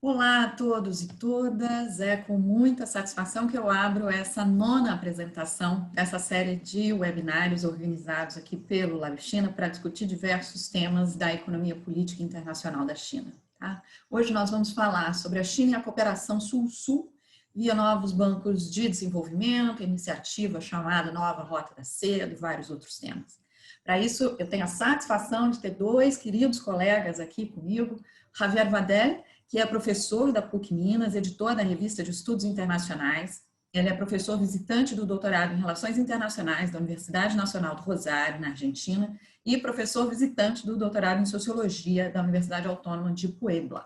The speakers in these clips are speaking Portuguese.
Olá a todos e todas, é com muita satisfação que eu abro essa nona apresentação dessa série de webinários organizados aqui pelo LabChina para discutir diversos temas da economia política internacional da China. Tá? Hoje nós vamos falar sobre a China e a cooperação Sul-Sul via novos bancos de desenvolvimento, iniciativa chamada Nova Rota da Seda e vários outros temas. Para isso, eu tenho a satisfação de ter dois queridos colegas aqui comigo, Javier Vadel, que é professor da PUC Minas, editor da Revista de Estudos Internacionais. Ele é professor visitante do doutorado em Relações Internacionais da Universidade Nacional do Rosário, na Argentina, e professor visitante do doutorado em Sociologia da Universidade Autônoma de Puebla.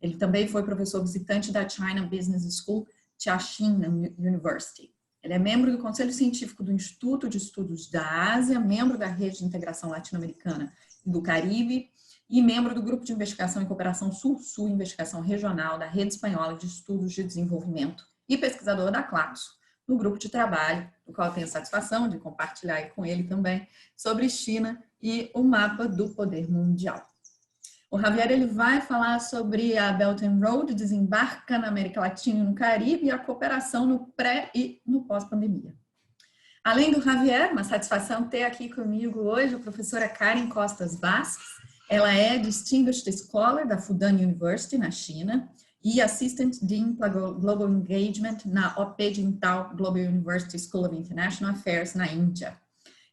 Ele também foi professor visitante da China Business School, Jiaxing University. Ele é membro do Conselho Científico do Instituto de Estudos da Ásia, membro da Rede de Integração Latino-Americana e do Caribe, e membro do Grupo de Investigação e Cooperação Sul-Sul, Investigação Regional da Rede Espanhola de Estudos de Desenvolvimento e pesquisador da Claxo, no grupo de trabalho, do qual eu tenho a satisfação de compartilhar com ele também, sobre China e o mapa do poder mundial. O Javier ele vai falar sobre a Belt and Road, desembarca na América Latina e no Caribe, e a cooperação no pré e no pós-pandemia. Além do Javier, uma satisfação ter aqui comigo hoje a professora Karen Costas Vasques. Ela é Distinguished Scholar da Fudan University, na China, e Assistant Dean para Global Engagement na OP Jintao Global University School of International Affairs, na Índia.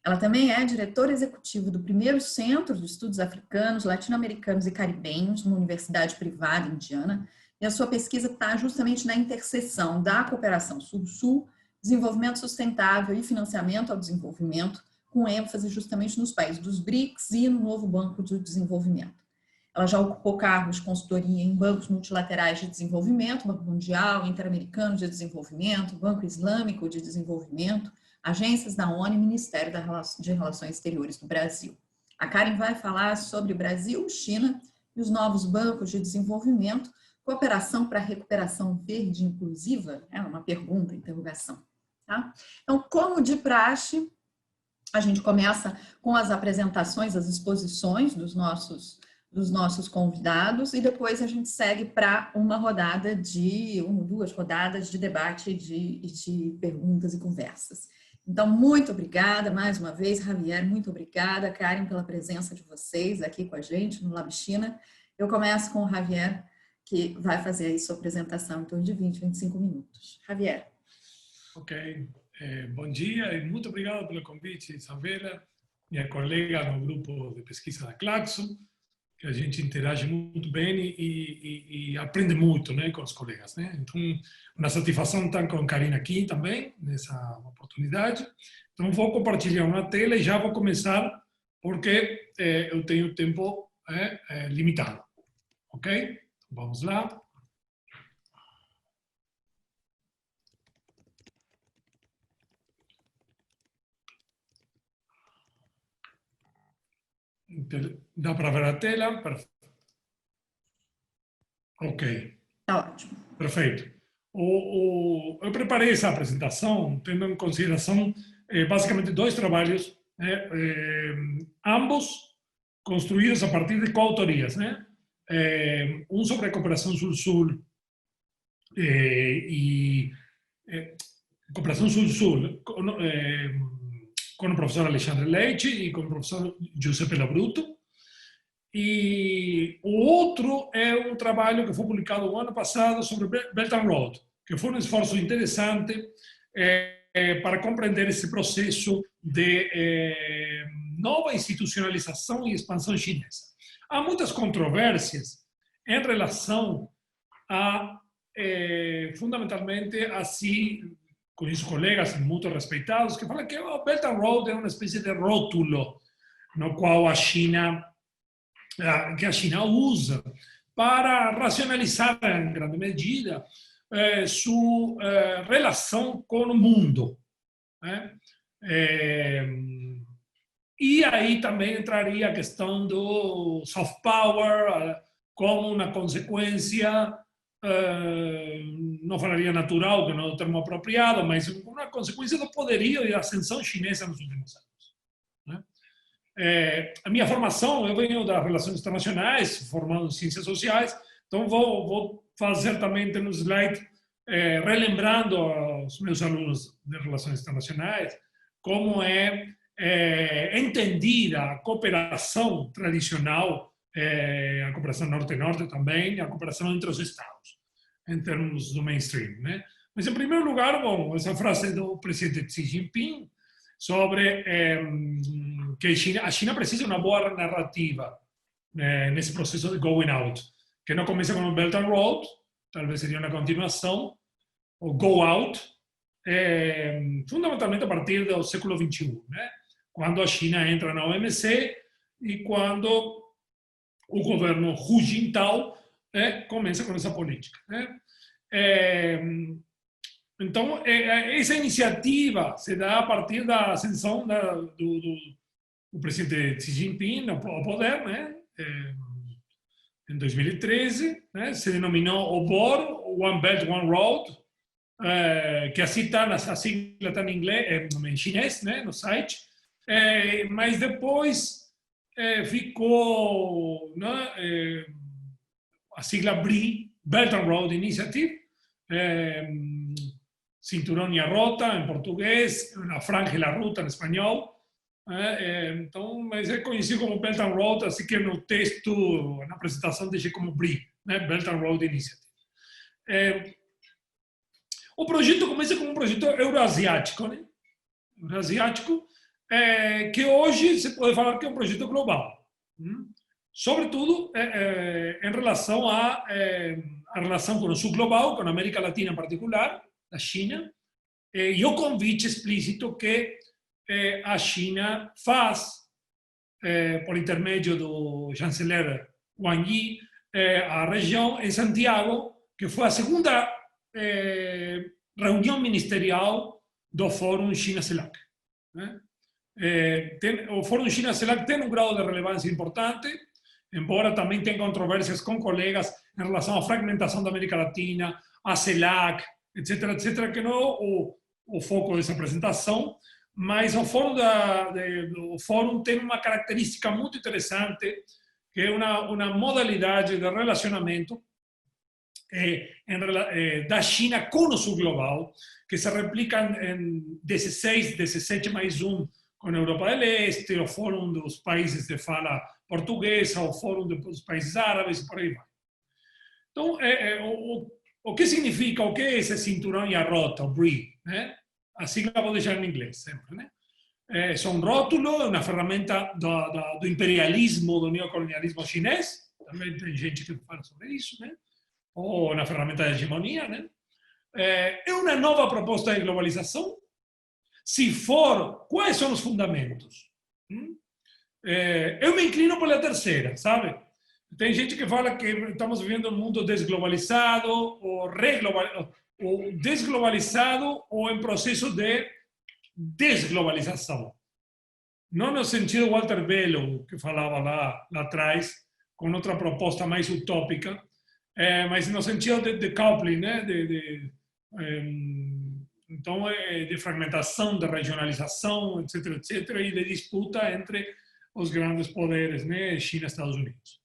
Ela também é diretora executiva do primeiro Centro de Estudos Africanos, Latino-Americanos e Caribenhos, numa universidade privada indiana, e a sua pesquisa está justamente na interseção da cooperação Sul-Sul, desenvolvimento sustentável e financiamento ao desenvolvimento, com ênfase justamente nos países dos BRICS e no novo Banco de Desenvolvimento. Ela já ocupou cargos de consultoria em bancos multilaterais de desenvolvimento, Banco Mundial, Interamericano de Desenvolvimento, Banco Islâmico de Desenvolvimento, agências da ONU e Ministério de Relações Exteriores do Brasil. A Karen vai falar sobre Brasil, China e os novos bancos de desenvolvimento, cooperação para recuperação verde inclusiva? É uma pergunta, interrogação. Tá? Então, como de praxe, a gente começa com as apresentações, as exposições dos nossos convidados e depois a gente segue para uma ou duas rodadas de debate de perguntas e conversas. Então, muito obrigada mais uma vez, Javier, muito obrigada, Karen, pela presença de vocês aqui com a gente no LabChina. Eu começo com o Javier, que vai fazer aí sua apresentação em torno de 20, 25 minutos. Javier. Ok. Bom dia e muito obrigado pelo convite, Isabela, minha colega no grupo de pesquisa da Claxo, que a gente interage muito bem e aprende muito, né, com os colegas, né? Então, uma satisfação estar com a Karina aqui também, nessa oportunidade. Então, vou compartilhar uma tela e já vou começar, porque eu tenho tempo limitado. Ok? Vamos lá. Dá para ver a tela? Ok. Tá ótimo. Perfeito. Eu preparei essa apresentação tendo em consideração basicamente dois trabalhos, ambos construídos a partir de coautorias, né? Um sobre a cooperação Sul-Sul cooperação Sul-Sul com o professor Alexandre Leite e com o professor Giuseppe Labruto. E o outro é um trabalho que foi publicado no ano passado sobre Belt and Road, que foi um esforço interessante para compreender esse processo de nova institucionalização e expansão chinesa. Há muitas controvérsias em relação a, fundamentalmente, assim, conheço colegas muito respeitados que falam que o Belt and Road é uma espécie de rótulo no qual a China usa para racionalizar em grande medida sua relação com o mundo. E aí também entraria a questão do soft power como uma consequência, não falaria natural, que não é o termo apropriado, mas uma consequência do poderio e da ascensão chinesa nos últimos anos. A minha formação, eu venho das relações internacionais, formado em ciências sociais, Então, vou fazer também ter um slide relembrando aos meus alunos de Relações Internacionais como é entendida a cooperação tradicional, a cooperação norte-norte também, a cooperação entre os Estados, em termos do mainstream, né? Mas, em primeiro lugar, bom, essa frase do presidente Xi Jinping sobre que a China precisa de uma boa narrativa nesse processo de going out, que não começa com o Belt and Road, talvez seria uma continuação, o go out, fundamentalmente a partir do século XXI, né? Quando a China entra na OMC e quando o governo Hu Jintao começa com essa política, né? Então, essa iniciativa se dá a partir da ascensão do presidente Xi Jinping ao poder, né? Em 2013, né? Se denominou OBOR, One Belt, One Road, que assim está, a sigla está em inglês, em chinês, né? No site, mas depois ficou, né? A sigla BRI, Belt and Road Initiative, Cinturão e a Rota em português, a Franja e a Ruta em espanhol. Então, mas é conhecido como Belt and Road, assim que no texto, na apresentação, deixei como BRI, né? Belt and Road Initiative. O projeto começa como um projeto euroasiático, né? Euroasiático, que hoje se pode falar que é um projeto global. Sobretudo em relação à relação com o sul global, com a América Latina em particular, a China, e o convite explícito que a China faz, por intermédio do chanceler Wang Yi, à região em Santiago, que foi a segunda reunião ministerial do Fórum China-CELAC. O Fórum China-CELAC tem um grau de relevância importante, embora também tenha controvérsias com colegas em relação à fragmentação da América Latina, a CELAC, etc., que não é o foco dessa apresentação, mas o fórum tem uma característica muito interessante, que é uma modalidade de relacionamento da China com o sul global, que se replica em 16, 17 mais 1 com a Europa do Leste, o Fórum dos Países de Fala Portuguesa, o Fórum dos Países Árabes, e por aí vai. Então, o que significa, o que é esse cinturão e a rota, o BRI, né? A sigla vou deixar em inglês sempre, né? É um rótulo, uma ferramenta do imperialismo, do neocolonialismo chinês, também tem gente que fala sobre isso, né? Ou uma ferramenta de hegemonia, né? É uma nova proposta de globalização. Se for, quais são os fundamentos? Eu me inclino pela terceira, sabe? Tem gente que fala que estamos vivendo um mundo desglobalizado, ou desglobalizado, ou em processo de desglobalização. Não no sentido Walter Bellow, que falava lá atrás, com outra proposta mais utópica, mas no sentido de decoupling, né? Então, de fragmentação, de regionalização, etc., e de disputa entre os grandes poderes, né? China e Estados Unidos.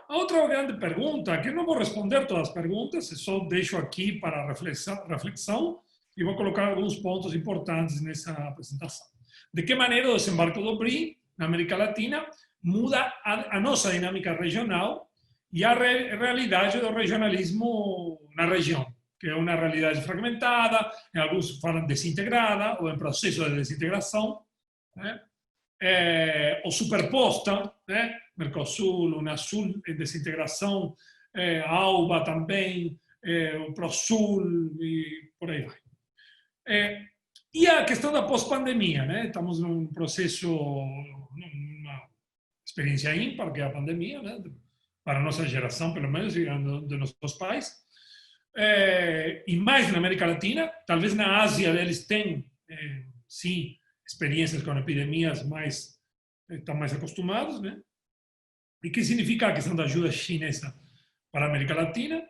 A outra grande pergunta, que não vou responder todas as perguntas, só deixo aqui para reflexão e vou colocar alguns pontos importantes nessa apresentação. De que maneira o desembarque do BRI na América Latina muda a nossa dinâmica regional e a realidade do regionalismo na região, que é uma realidade fragmentada, alguns falam desintegrada ou em processo de desintegração, né? Ou superposta, né? Mercosul, Unasul em desintegração, AUBA também, o ProSul e por aí vai. E a questão da pós-pandemia, né? Estamos num processo, numa experiência ímpar, que é a pandemia, né? Para a nossa geração, pelo menos, e de nossos pais. E mais na América Latina, talvez na Ásia eles têm, sim, experiências com epidemias estão mais acostumados, né? E o que significa a questão da ajuda chinesa para a América Latina?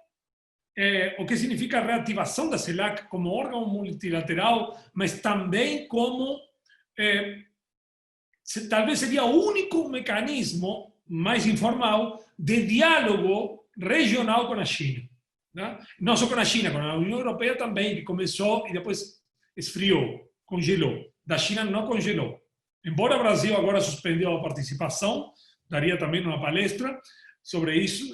O que significa a reativação da CELAC como órgão multilateral, mas também como, talvez seria o único mecanismo mais informal de diálogo regional com a China. Né? Não só com a China, com a União Europeia também, que começou e depois esfriou, congelou. Da China não congelou. Embora o Brasil agora suspendeu a participação, daria também uma palestra sobre isso.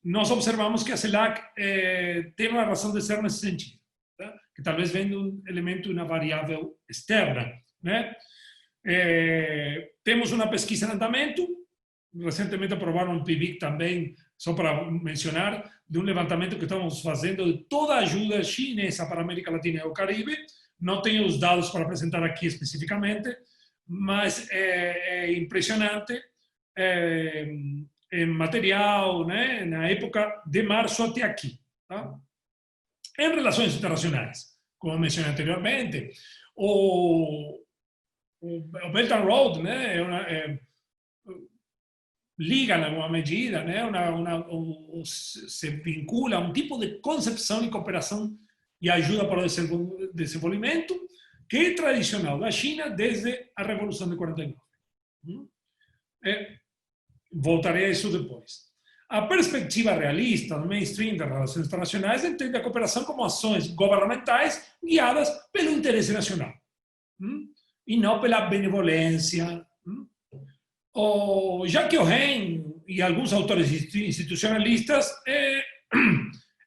Nós observamos que a CELAC tem uma razão de ser nesse sentido, tá? Que talvez venha de um elemento, uma variável externa. Né? Temos uma pesquisa em andamento, recentemente aprovaram um PIBIC também, só para mencionar, de um levantamento que estamos fazendo de toda a ajuda chinesa para a América Latina e o Caribe. Não tenho os dados para apresentar aqui especificamente, mas é impressionante em material, né, na época de março até aqui. Tá? Em relações internacionais, como mencionei anteriormente, o Belt and Road, né, liga, em alguma medida, né, se vincula a um tipo de concepção e cooperação e ajuda para o desenvolvimento que é tradicional da China desde a Revolução de 49. Voltarei a isso depois. A perspectiva realista do mainstream das relações internacionais entende a cooperação como ações governamentais guiadas pelo interesse nacional e não pela benevolência. Jacques Ohain e alguns autores institucionalistas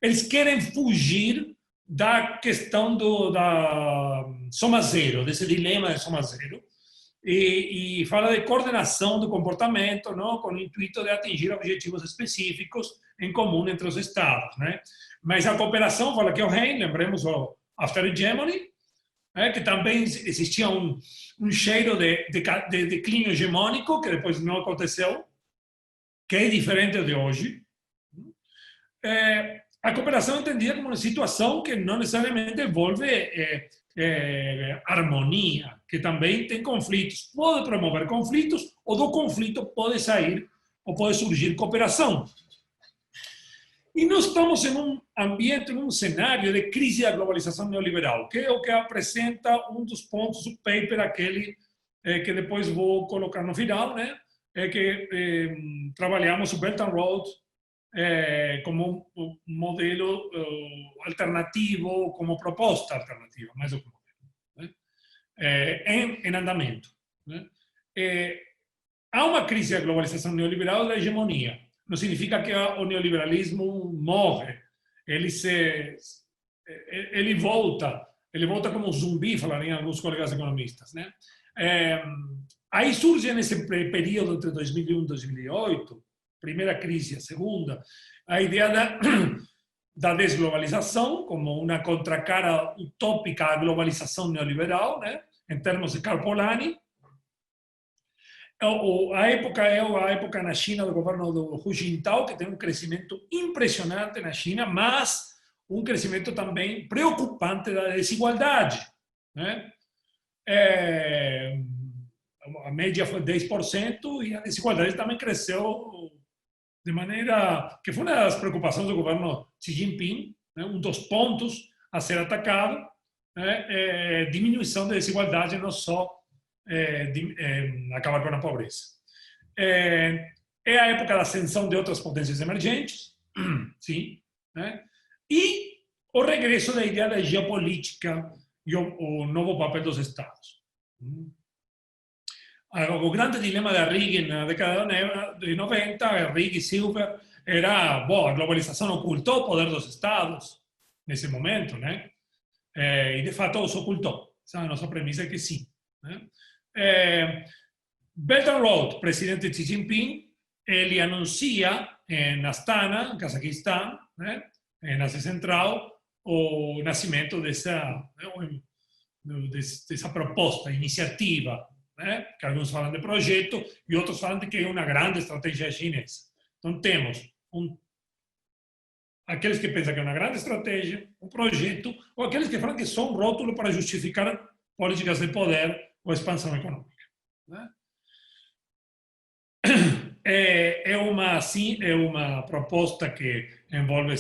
eles querem fugir da questão da soma zero, desse dilema de soma zero, e fala de coordenação do comportamento, não, com o intuito de atingir objetivos específicos em comum entre os Estados. Né? Mas a cooperação, fala que Ohain, lembremos o After Hegemony, que também existia um cheiro de declínio hegemônico, que depois não aconteceu, que é diferente de hoje. A cooperação é entendida como uma situação que não necessariamente envolve harmonia, que também tem conflitos. Pode promover conflitos, ou do conflito pode sair ou pode surgir cooperação. E nós estamos em um ambiente, em um cenário de crise da globalização neoliberal, que é o que apresenta um dos pontos do paper, aquele que depois vou colocar no final, né? É que trabalhamos o Belt and Road como um modelo alternativo, como proposta alternativa, mais do que modelo, né? Em andamento. Né? Há uma crise da globalização neoliberal da hegemonia. Não significa que o neoliberalismo morre. Ele volta como um zumbi, falariam alguns colegas economistas. Né? Aí surge nesse período entre 2001 e 2008, primeira crise e a segunda, a ideia da desglobalização como uma contracara utópica à globalização neoliberal, né? Em termos de Karl Polanyi. A época é a época na China do governo do Hu Jintao, que tem um crescimento impressionante na China, mas um crescimento também preocupante da desigualdade. Né? A média foi 10% e a desigualdade também cresceu de maneira que foi uma das preocupações do governo Xi Jinping, né? Um dos pontos a ser atacado, né? Diminuição da desigualdade, não só acabar com a pobreza. É a época da ascensão de outras potências emergentes, sim, né? E o regresso da ideia da geopolítica e o novo papel dos Estados. O grande dilema da Reagan na década de 90, Reagan e Silver, era, bom, a globalização ocultou o poder dos Estados nesse momento, né? E de fato os ocultou. Essa é a nossa premissa, é que sim. Né? Belt and Road, presidente Xi Jinping, ele anuncia em Astana, Cazaquistão, né, na Ásia Central, o nascimento dessa proposta, iniciativa, né, que alguns falam de projeto e outros falam de que é uma grande estratégia chinesa. Então temos aqueles que pensam que é uma grande estratégia, um projeto, ou aqueles que falam que são um rótulo para justificar políticas de poder ou expansão econômica. Né? É uma proposta que envolve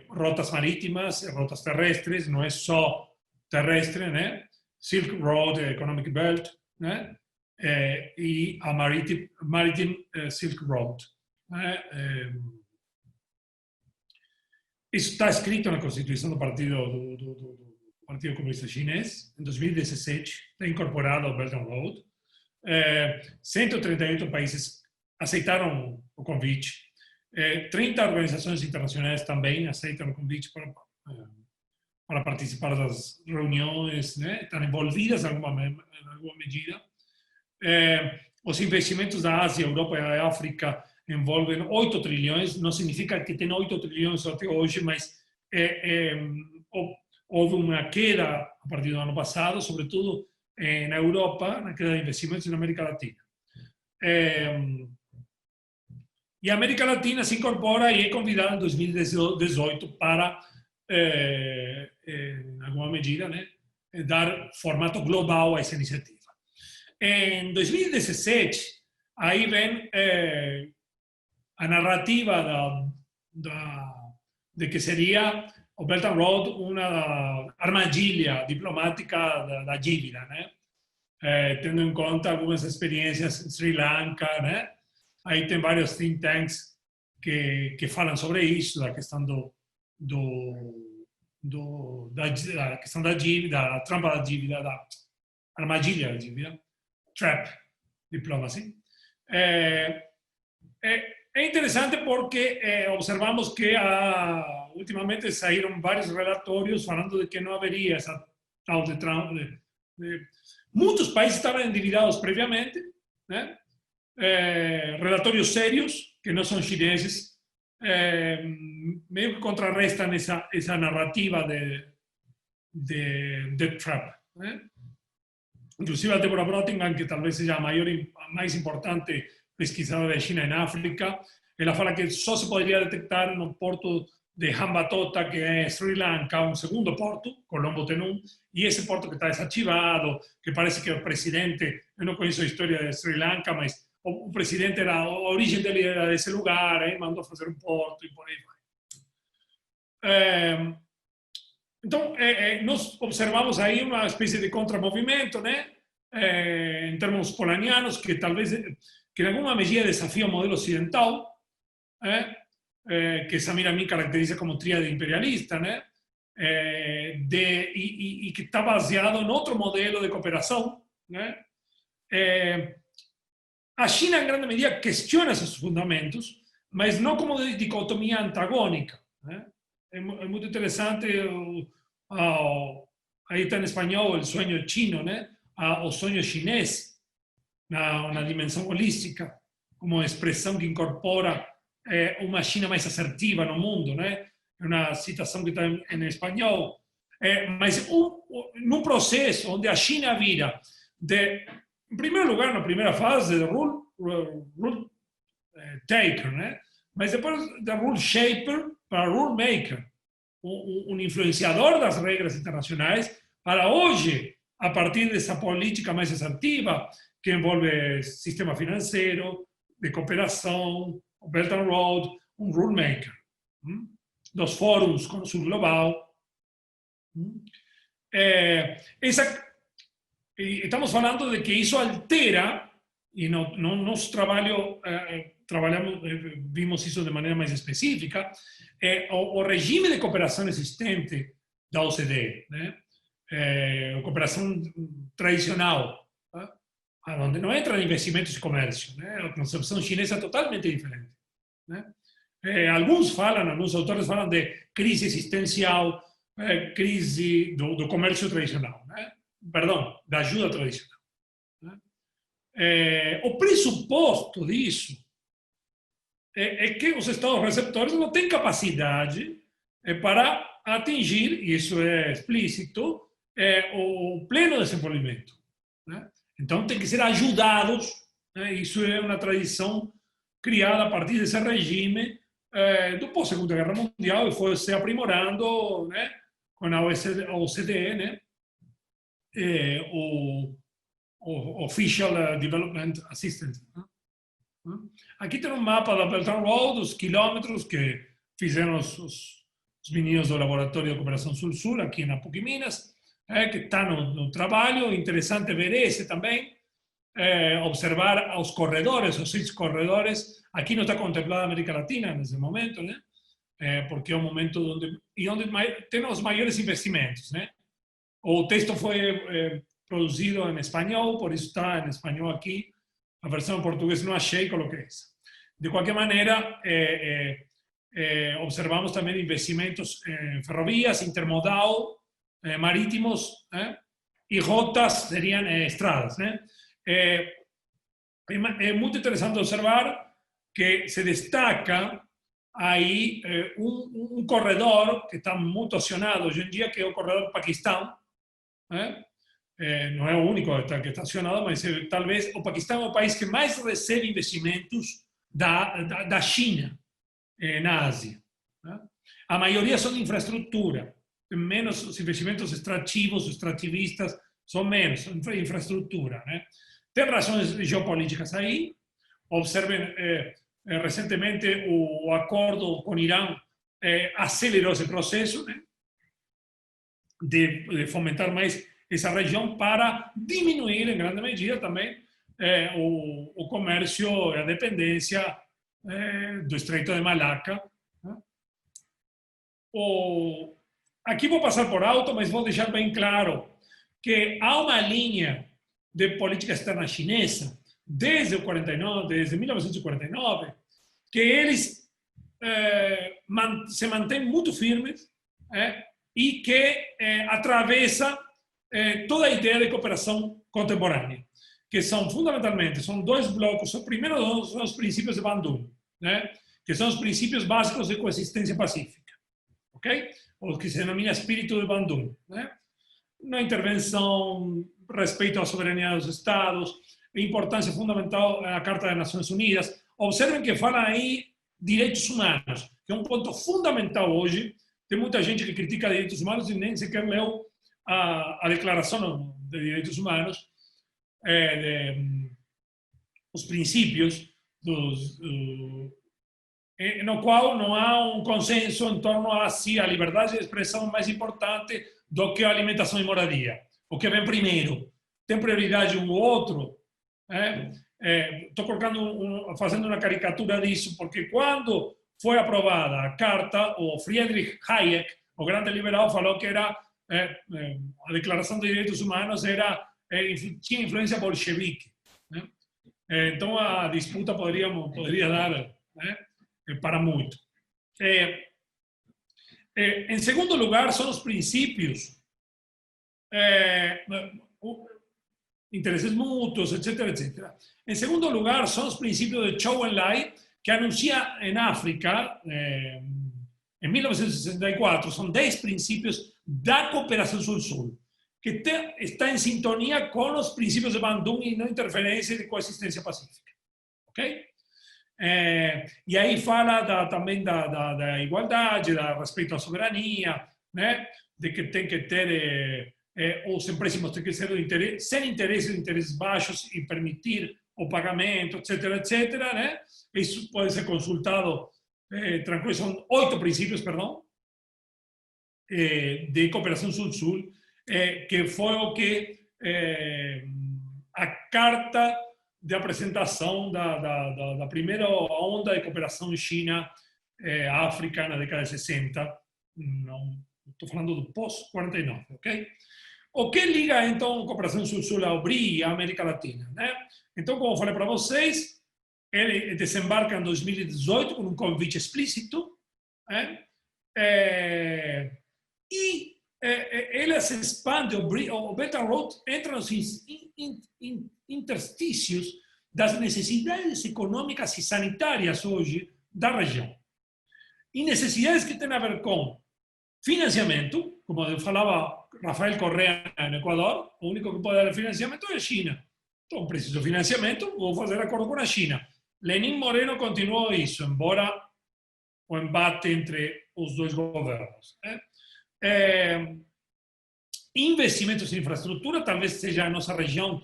rotas marítimas, rotas terrestres, não é só terrestre, né? Silk Road, Economic Belt, né? E a Maritime Silk Road. Isso está escrito na Constituição do Partido Comunista Chinês, em 2017, está incorporado ao Belt and Road. 138 países aceitaram o convite. 30 organizações internacionais também aceitam o convite para participar das reuniões, né? Estão envolvidas em alguma medida. Os investimentos da Ásia, Europa e África envolvem 8 trilhões, não significa que tem 8 trilhões até hoje, mas houve uma queda a partir do ano passado, sobretudo na Europa, na queda de investimentos na América Latina. E a América Latina se incorpora e é convidada em 2018 para, em alguma medida, né, dar formato global a essa iniciativa. Em 2017, aí vem a narrativa de que seria o Belt and Road uma armadilha diplomática da dívida, né? Tendo em conta algumas experiências em Sri Lanka, né? Aí tem vários think tanks que falam sobre isso, da questão da questão da dívida, a trampa da dívida, da armadilha da dívida, trap diplomacy. É interessante porque observamos que ultimamente saíram vários relatórios falando de que não haveria essa tal de trampa. Muitos países estavam endividados previamente, né? Relatórios sérios, que não são chineses, meio que contrarrestam essa narrativa de trap, né? Inclusive a Deborah Brottingham, que talvez seja a mais importante pesquisadora de China em África, ela fala que só se poderia detectar no porto de Hambantota, que é Sri Lanka, um segundo porto, Colombo Tenum, e esse porto que está desativado, que parece que o presidente, eu não conheço a história de Sri Lanka, mas o presidente a origem dele era desse lugar, aí mandou fazer um porto e por aí vai. Então, nós observamos aí uma espécie de contramovimento, né? Em termos polanianos, que talvez, que em alguma medida desafia o modelo ocidental, que Samir Amin caracteriza como tríade imperialista, né? E que está baseado em outro modelo de cooperação, né? A China, em grande medida, questiona esses fundamentos, mas não como dicotomia antagônica, né? É muito interessante, aí está em espanhol, o sonho chino, né? O sonho chinês, na dimensão holística, como expressão que incorpora uma China mais assertiva no mundo, né? É uma citação que está em espanhol. Mas num processo onde a China vira, em primeiro lugar, na primeira fase, de rule taker, né? Mas depois da rule shaper para rule maker, um influenciador das regras internacionais, para hoje, a partir dessa política mais assertiva, que envolve sistema financeiro, de cooperação, o Belt and Road, um rule maker, dos fóruns com o Sul Global. Estamos falando de que isso altera, e no nosso trabalho vimos isso de maneira mais específica, o regime de cooperação existente da OCDE, né? A cooperação tradicional, tá? Onde não entra investimentos e comércio, né? A concepção chinesa é totalmente diferente, né? Alguns autores falam de crise existencial, crise do comércio tradicional, né? Perdão, da ajuda tradicional, né? O pressuposto disso é que os estados receptores não têm capacidade para atingir, e isso é explícito, o pleno desenvolvimento, né? Então, tem que ser ajudados, né? Isso é uma tradição criada a partir desse regime do pós-Segunda Guerra Mundial e foi se aprimorando, né, com a OCDE, né? O Official Development Assistance, né? Aqui tem um mapa da Belt and Road, os quilômetros que fizeram os meninos do Laboratório de Cooperação Sul-Sul, aqui na PUC Minas, que está no trabalho. Interessante ver esse também, observar os corredores, os 6 corredores, Aqui não está contemplada a América Latina nesse momento, né? Porque é um momento onde tem os maiores investimentos, né? O texto foi produzido em espanhol, por isso está em espanhol aqui. A versão em português não achei, coloquei essa. De qualquer maneira, observamos também investimentos em ferrovias, intermodal, marítimos, e rotas seriam estradas, né? É muito interessante observar que se destaca aí um corredor que está muito acionado hoje em dia, que é o corredor do Paquistão. Não é o único que está acionado, mas talvez o Paquistão é o país que mais recebe investimentos da China na Ásia. A maioria são de infraestrutura, menos os investimentos extrativistas são menos, infraestrutura. Tem razões geopolíticas aí. Observen, recentemente o acordo com Irã acelerou esse processo, né, de fomentar mais essa região para diminuir em grande medida também o comércio e a dependência do Estreito de Malaca. Aqui vou passar por alto, mas vou deixar bem claro que há uma linha de política externa chinesa desde 1949, que eles se mantêm muito firmes e que atravessa toda a ideia de cooperação contemporânea, que são fundamentalmente dois blocos. O primeiro são os princípios de Bandung, né, que são os princípios básicos de coexistência pacífica, ok? O que se denomina espírito de Bandung, né? Na intervenção, respeito à soberania dos Estados, importância fundamental da Carta das Nações Unidas. Observem que fala aí direitos humanos, que é um ponto fundamental hoje. Tem muita gente que critica direitos humanos e nem sequer leu a Declaração de Direitos Humanos, os princípios, no qual não há um consenso em torno a se a liberdade de expressão é mais importante do que a alimentação e moradia. O que vem primeiro? Tem prioridade um ou outro? Estou fazendo uma caricatura disso, porque quando foi aprovada a carta, o Friedrich Hayek, o grande liberal, falou que era a Declaração de Direitos Humanos tinha influência bolchevique. Então a disputa poderia dar para muito. Em segundo lugar, são os princípios, interesses mútuos, etc, etc. Em segundo lugar, são os princípios de Zhou Enlai, que anuncia em África, em 1964, são 10 princípios da cooperação Sul-Sul, que está em sintonia com os princípios de Bandung e não interferência de coexistência pacífica. Ok? E aí fala também da igualdade, da respeito à soberania, né? De que tem que ter, os empréstimos têm que ser sem interesses baixos e permitir o pagamento, etc, etc, né? Isso pode ser consultado tranquilo, são 8 princípios, perdão, de cooperação Sul-Sul, que foi o que a carta de apresentação da primeira onda de cooperação China-África na década de 60. Não estou falando do pós-49, ok? O que liga, então, a cooperação Sul-Sul ao BRI e à América Latina, né? Então, como eu falei para vocês, ele desembarca em 2018 com um convite explícito, e ele se expande, o Belt and Road entra nos interstícios das necessidades econômicas e sanitárias hoje da região. E necessidades que têm a ver com financiamento, como eu falava Rafael Correa no Equador, o único que pode dar financiamento é a China. Então, preciso de financiamento, vou fazer acordo com a China. Lenin Moreno continuou isso, embora o embate entre os dois governos. Investimentos em infraestrutura, talvez seja a nossa região,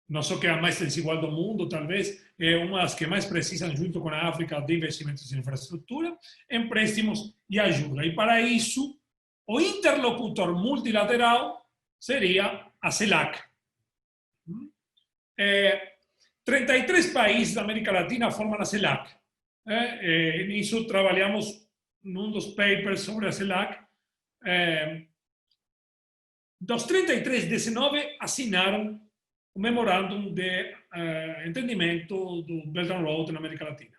não só que é a mais desigual do mundo, talvez é uma das que mais precisam, junto com a África, de investimentos em infraestrutura, empréstimos e ajuda. E para isso, o interlocutor multilateral seria a CELAC. 33 países da América Latina formam a CELAC. Nisso trabalhamos num dos papers sobre a CELAC. Dos 33, 19 assinaram o memorândum de entendimento do Belt and Road na América Latina.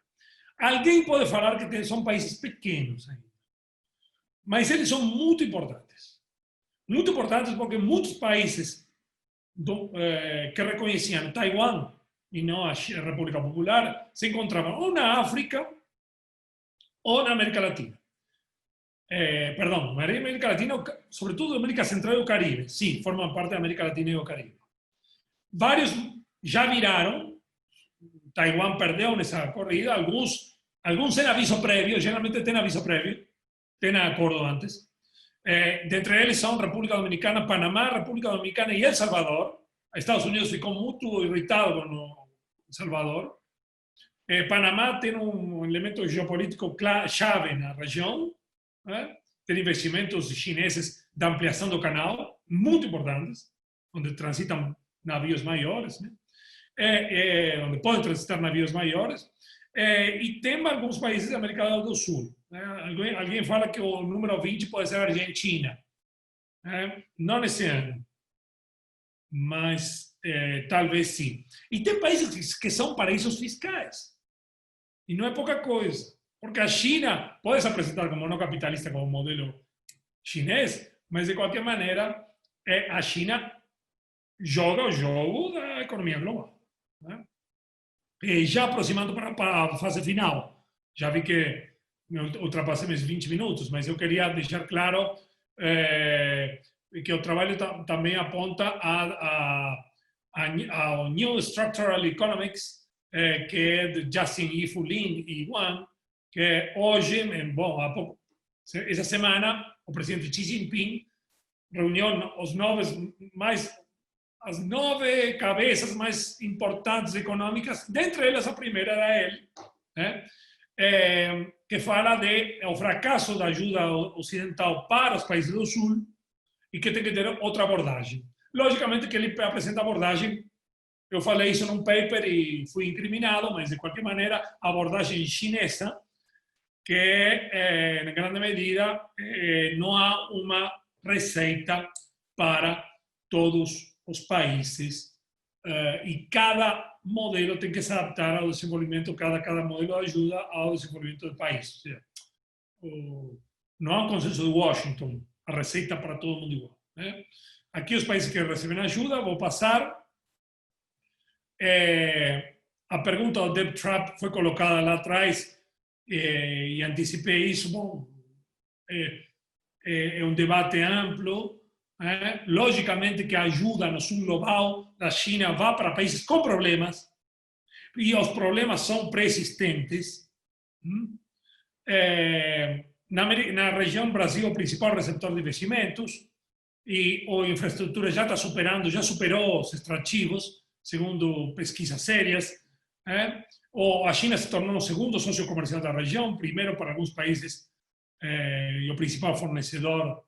Alguém pode falar que são países pequenos ainda, mas eles são muito importantes. Muito importantes porque muitos países que reconheciam Taiwan e não a República Popular se encontravam ou na África ou na América Latina. Perdão, na América Latina, sobretudo América Central e o Caribe. Sim, formam parte da América Latina e o Caribe. Vários já viraram. Taiwan perdeu nessa corrida. Alguns têm aviso prévio, geralmente tem aviso prévio, tem acordo antes. Dentre eles são República Dominicana, Panamá, República Dominicana e El Salvador. Estados Unidos ficou muito irritado com o Salvador. Panamá tem um elemento geopolítico chave na região. Tem investimentos chineses de ampliação do canal, muito importantes, onde transitam navios maiores, onde podem transitar navios maiores. E tem alguns países da América do Sul. Alguém fala que o número 20 pode ser a Argentina. Não nesse ano, mas talvez sim. E tem países que são paraísos fiscais. E não é pouca coisa. Porque a China pode se apresentar como não capitalista, como modelo chinês, mas de qualquer maneira a China joga o jogo da economia global. E já aproximando para a fase final, já vi que ultrapassei meus 20 minutos, mas eu queria deixar claro que o trabalho também aponta ao New Structural Economics, que é de Justin Yifu Lin e Wang, que hoje, bom, essa semana, o presidente Xi Jinping reuniu as 9 cabeças mais importantes econômicas, dentre elas a primeira era ele, que fala do fracasso da ajuda ocidental para os países do Sul e que tem que ter outra abordagem. Logicamente que ele apresenta a abordagem, eu falei isso num paper e fui incriminado, mas de qualquer maneira a abordagem chinesa, que em grande medida não há uma receita para todos os países e cada modelo tem que se adaptar ao desenvolvimento, cada modelo ajuda ao desenvolvimento do país. Ou seja, não há um consenso de Washington, a receita para todo mundo igual. Aqui os países que recebem ajuda, vou passar. A pergunta do debt trap foi colocada lá atrás e antecipei isso. Bom, é um debate amplo. Logicamente que a ajuda no sul global da China vai para países com problemas e os problemas são pré-existentes. Na região Brasil, o principal receptor de investimentos e a infraestrutura já superou os extrativos, segundo pesquisas sérias. A China se tornou o segundo sócio comercial da região, primeiro para alguns países e o principal fornecedor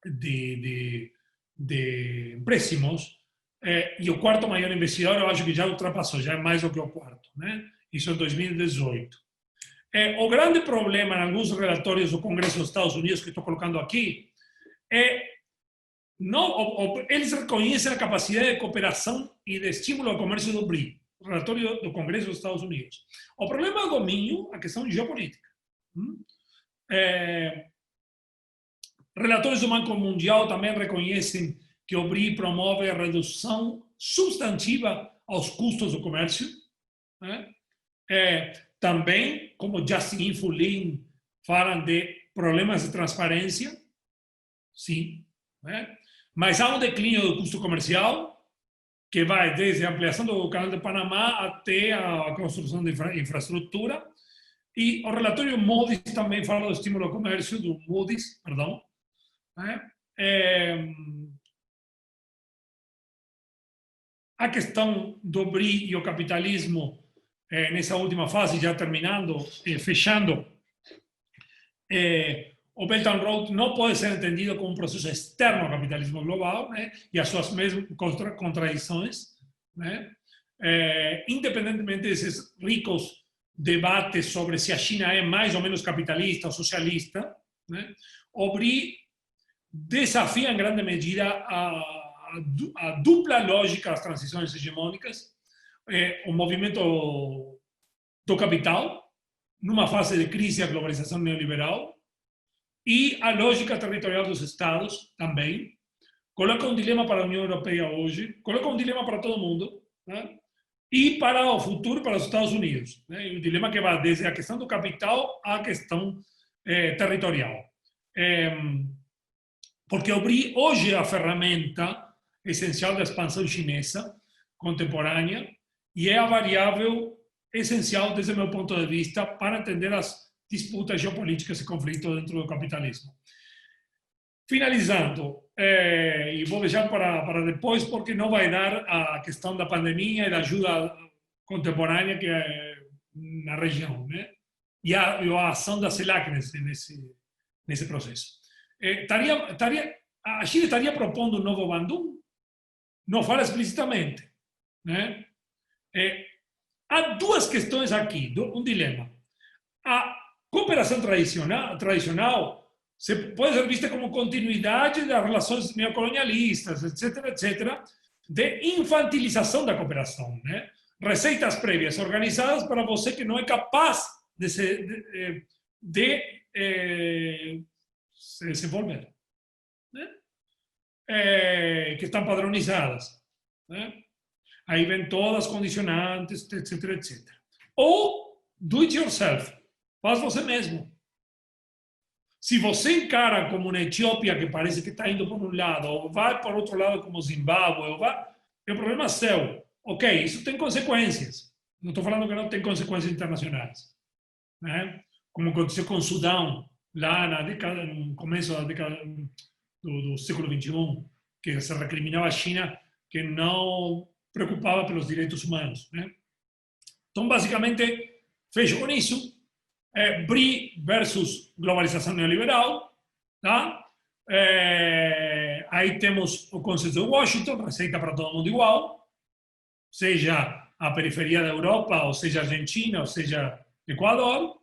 de empréstimos, e o quarto maior investidor, eu acho que já ultrapassou, já é mais do que o quarto. Isso em 2018. O grande problema em alguns relatórios do Congresso dos Estados Unidos, que estou colocando aqui, eles reconhecem a capacidade de cooperação e de estímulo ao comércio do BRI, o relatório do Congresso dos Estados Unidos. O problema é o domínio, a questão geopolítica. Relatórios do Banco Mundial também reconhecem que o BRI promove a redução substantiva aos custos do comércio. Também, como Justin Yifu Lin, falam de problemas de transparência. Sim. Mas há um declínio do custo comercial, que vai desde a ampliação do canal de Panamá até a construção de infraestrutura. E o relatório Moody's também fala do estímulo ao comércio, do Moody's, perdão. A questão do BRI e o capitalismo, nessa última fase, já terminando, fechando, o Belt and Road não pode ser entendido como um processo externo ao capitalismo global, né, e às suas mesmas contradições, né, independentemente desses ricos debates sobre se a China é mais ou menos capitalista ou socialista, né, o BRI desafia em grande medida a dupla lógica das transições hegemônicas, o movimento do capital, numa fase de crise da globalização neoliberal, e a lógica territorial dos Estados também. Coloca um dilema para a União Europeia hoje, coloca um dilema para todo mundo, né? E para o futuro, para os Estados Unidos. Né? E o dilema que vai desde a questão do capital à questão territorial. Porque o BRI hoje é a ferramenta essencial da expansão chinesa contemporânea e é a variável essencial, desde o meu ponto de vista, para entender as disputas geopolíticas e conflitos dentro do capitalismo. Finalizando, e vou deixar para depois, porque não vai dar a questão da pandemia e da ajuda contemporânea que é na região, né? E a ação da CELAC nesse processo. A China estaria propondo um novo Bandung? Não fala explicitamente, né? Há duas questões aqui, um dilema. A cooperação tradicional pode ser vista como continuidade das relações neocolonialistas, etc., de infantilização da cooperação, né? Receitas prévias organizadas para você que não é capaz de se desenvolver, né? Que estão padronizadas, né? Aí vem todas as condicionantes, etc. Ou do it yourself, faz você mesmo. Se você encara como uma Etiópia que parece que está indo por um lado, ou vai por outro lado como Zimbábue, o problema é seu. Ok, isso tem consequências. Não estou falando que não tem consequências internacionais, né? Como aconteceu com o Sudão, lá no começo da década do século XXI, que se recriminava a China que não preocupava pelos direitos humanos, né? Então, basicamente, fecho com isso. BRI versus globalização neoliberal, tá? Aí temos o consenso de Washington, receita para todo mundo igual, seja a periferia da Europa, ou seja a Argentina, ou seja Equador.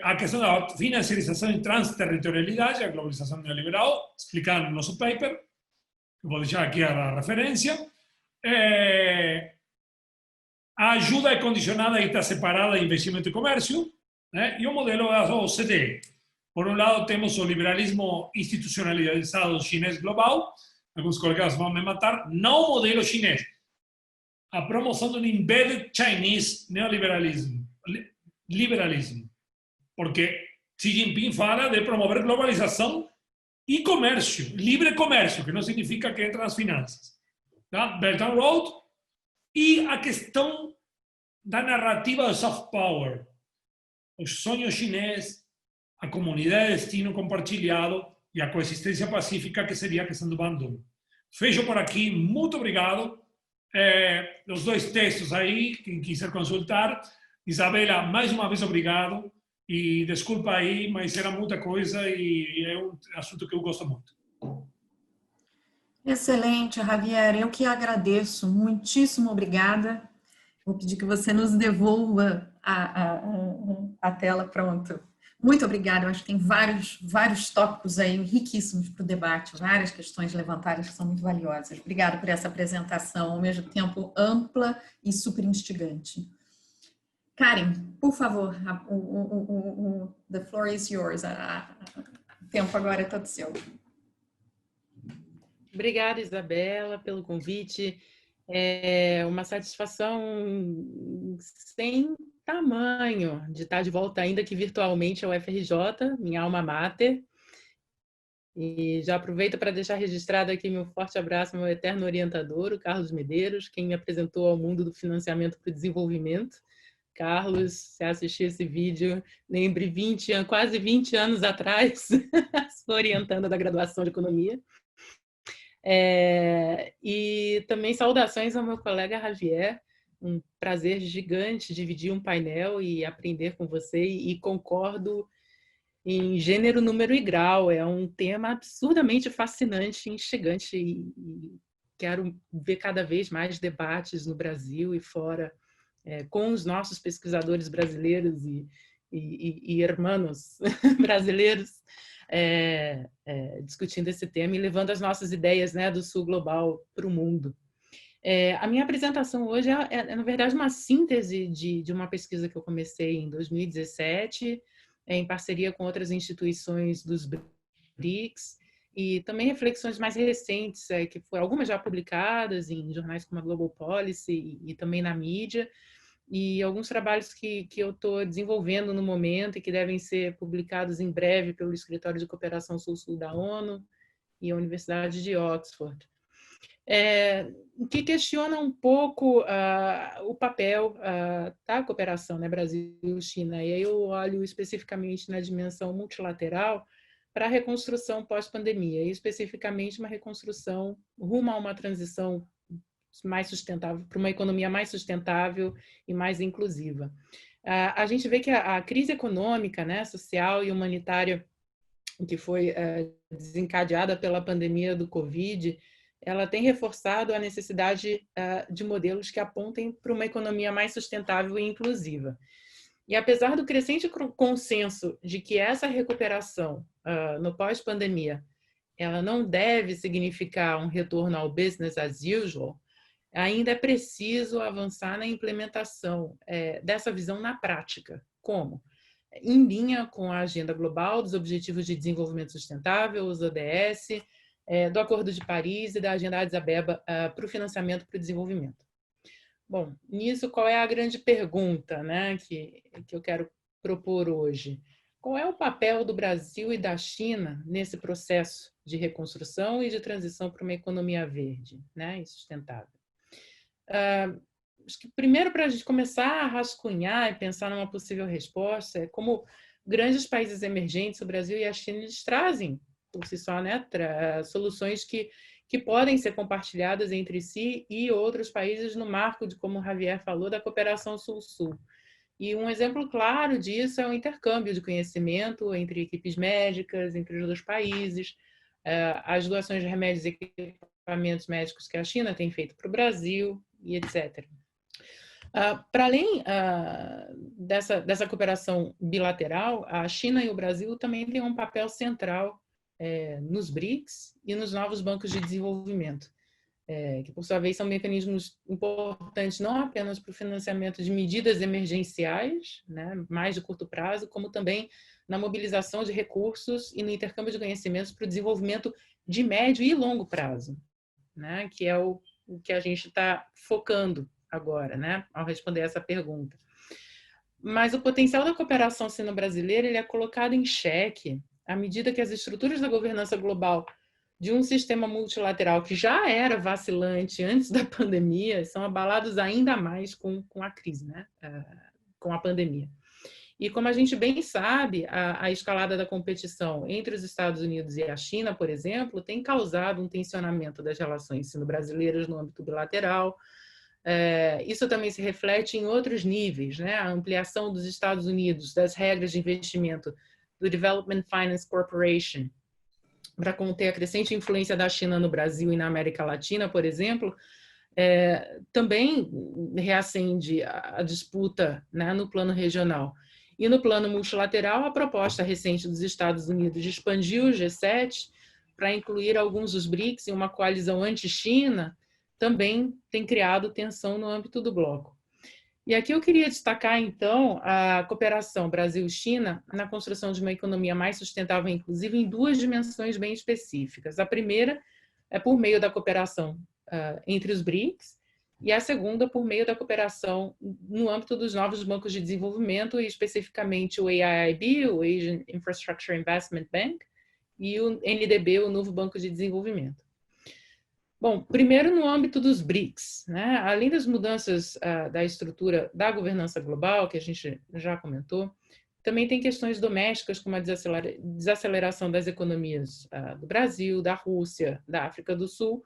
A questão da financiarização e transterritorialidade, a globalização neoliberal, explicada no nosso paper, que vou deixar aqui a referência. A ajuda é condicionada e está separada de investimento e comércio, né? E o modelo da OCDE. Por um lado, temos o liberalismo institucionalizado chinês global, alguns colegas vão me matar, não o modelo chinês. A promoção do embedded Chinese neoliberalismo, liberalismo, porque Xi Jinping fala de promover globalização e comércio, livre comércio, que não significa que entra nas finanças. Tá? Belt and Road e a questão da narrativa do soft power, o sonho chinês, a comunidade de destino compartilhado e a coexistência pacífica, que seria a questão do Bandung. Fecho por aqui, muito obrigado. Os dois textos aí, quem quiser consultar. Isabela, mais uma vez obrigado. E desculpa aí, mas era muita coisa e é um assunto que eu gosto muito. Excelente, Javier. Eu que agradeço. Muitíssimo obrigada. Vou pedir que você nos devolva a tela, pronto. Muito obrigada. Eu acho que tem vários tópicos aí riquíssimos para o debate, várias questões levantadas que são muito valiosas. Obrigada por essa apresentação, ao mesmo tempo ampla e super instigante. Karen, por favor, the floor is yours. O tempo agora é todo seu. Obrigada, Isabela, pelo convite. É uma satisfação sem tamanho de estar de volta, ainda que virtualmente, ao FRJ, minha alma mater. E já aproveito para deixar registrado aqui meu forte abraço ao meu eterno orientador, o Carlos Medeiros, quem me apresentou ao mundo do financiamento para o desenvolvimento. Carlos, se assistir esse vídeo, lembre quase 20 anos atrás, orientando da graduação de Economia. E também saudações ao meu colega Javier, um prazer gigante dividir um painel e aprender com você, e concordo em gênero, número e grau. É um tema absurdamente fascinante, instigante, e quero ver cada vez mais debates no Brasil e fora, com os nossos pesquisadores brasileiros e irmãos brasileiros, discutindo esse tema e levando as nossas ideias, né, do Sul Global para o mundo. A minha apresentação hoje na verdade, uma síntese de uma pesquisa que eu comecei em 2017, em parceria com outras instituições dos BRICS, e também reflexões mais recentes, que foram algumas já publicadas em jornais como a Global Policy e também na mídia, e alguns trabalhos que eu estou desenvolvendo no momento e que devem ser publicados em breve pelo Escritório de Cooperação Sul-Sul da ONU e a Universidade de Oxford. Que questiona um pouco o papel da cooperação, né, Brasil-China. E aí eu olho especificamente na dimensão multilateral para a reconstrução pós-pandemia, e especificamente uma reconstrução rumo a uma transição mais sustentável, para uma economia mais sustentável e mais inclusiva. A gente vê que a crise econômica, né, social e humanitária que foi desencadeada pela pandemia do Covid, ela tem reforçado a necessidade de modelos que apontem para uma economia mais sustentável e inclusiva. E apesar do crescente consenso de que essa recuperação no pós-pandemia ela não deve significar um retorno ao business as usual, ainda é preciso avançar na implementação dessa visão na prática. Como? Em linha com a Agenda Global dos Objetivos de Desenvolvimento Sustentável, os ODS, do Acordo de Paris e da Agenda Addis Abeba para o financiamento para o desenvolvimento. Bom, nisso, qual é a grande pergunta, né, que eu quero propor hoje? Qual é o papel do Brasil e da China nesse processo de reconstrução e de transição para uma economia verde, né, e sustentável? Acho que primeiro, para a gente começar a rascunhar e pensar numa possível resposta, é como grandes países emergentes, o Brasil e a China, eles trazem por si só, né, soluções que podem ser compartilhadas entre si e outros países no marco de, como o Javier falou, da cooperação Sul-Sul. E um exemplo claro disso é o intercâmbio de conhecimento entre equipes médicas, entre os dois países, as doações de remédios e equipamentos médicos que a China tem feito para o Brasil, e etc. Para além dessa cooperação bilateral, a China e o Brasil também têm um papel central nos BRICS e nos novos bancos de desenvolvimento, que, por sua vez, são mecanismos importantes não apenas para o financiamento de medidas emergenciais, né, mais de curto prazo, como também na mobilização de recursos e no intercâmbio de conhecimentos para o desenvolvimento de médio e longo prazo, né, que é o que a gente está focando agora, né, ao responder essa pergunta. Mas o potencial da cooperação sino-brasileira ele é colocado em xeque à medida que as estruturas da governança global de um sistema multilateral que já era vacilante antes da pandemia são abalados ainda mais com a crise, né? Com a pandemia. E como a gente bem sabe, a escalada da competição entre os Estados Unidos e a China, por exemplo, tem causado um tensionamento das relações sino-brasileiras no âmbito bilateral. Isso também se reflete em outros níveis, né? A ampliação dos Estados Unidos das regras de investimento do Development Finance Corporation para conter a crescente influência da China no Brasil e na América Latina, por exemplo, também reacende a disputa, né, no plano regional. E no plano multilateral, a proposta recente dos Estados Unidos de expandir o G7 para incluir alguns dos BRICS em uma coalizão anti-China também tem criado tensão no âmbito do bloco. E aqui eu queria destacar, então, a cooperação Brasil-China na construção de uma economia mais sustentável e inclusiva em duas dimensões bem específicas. A primeira é por meio da cooperação entre os BRICS e a segunda por meio da cooperação no âmbito dos novos bancos de desenvolvimento, e especificamente o AIIB, o Asian Infrastructure Investment Bank, e o NDB, o Novo Banco de Desenvolvimento. Bom, primeiro no âmbito dos BRICS, né? Além das mudanças da estrutura da governança global, que a gente já comentou, também tem questões domésticas, como a desaceleração das economias do Brasil, da Rússia, da África do Sul,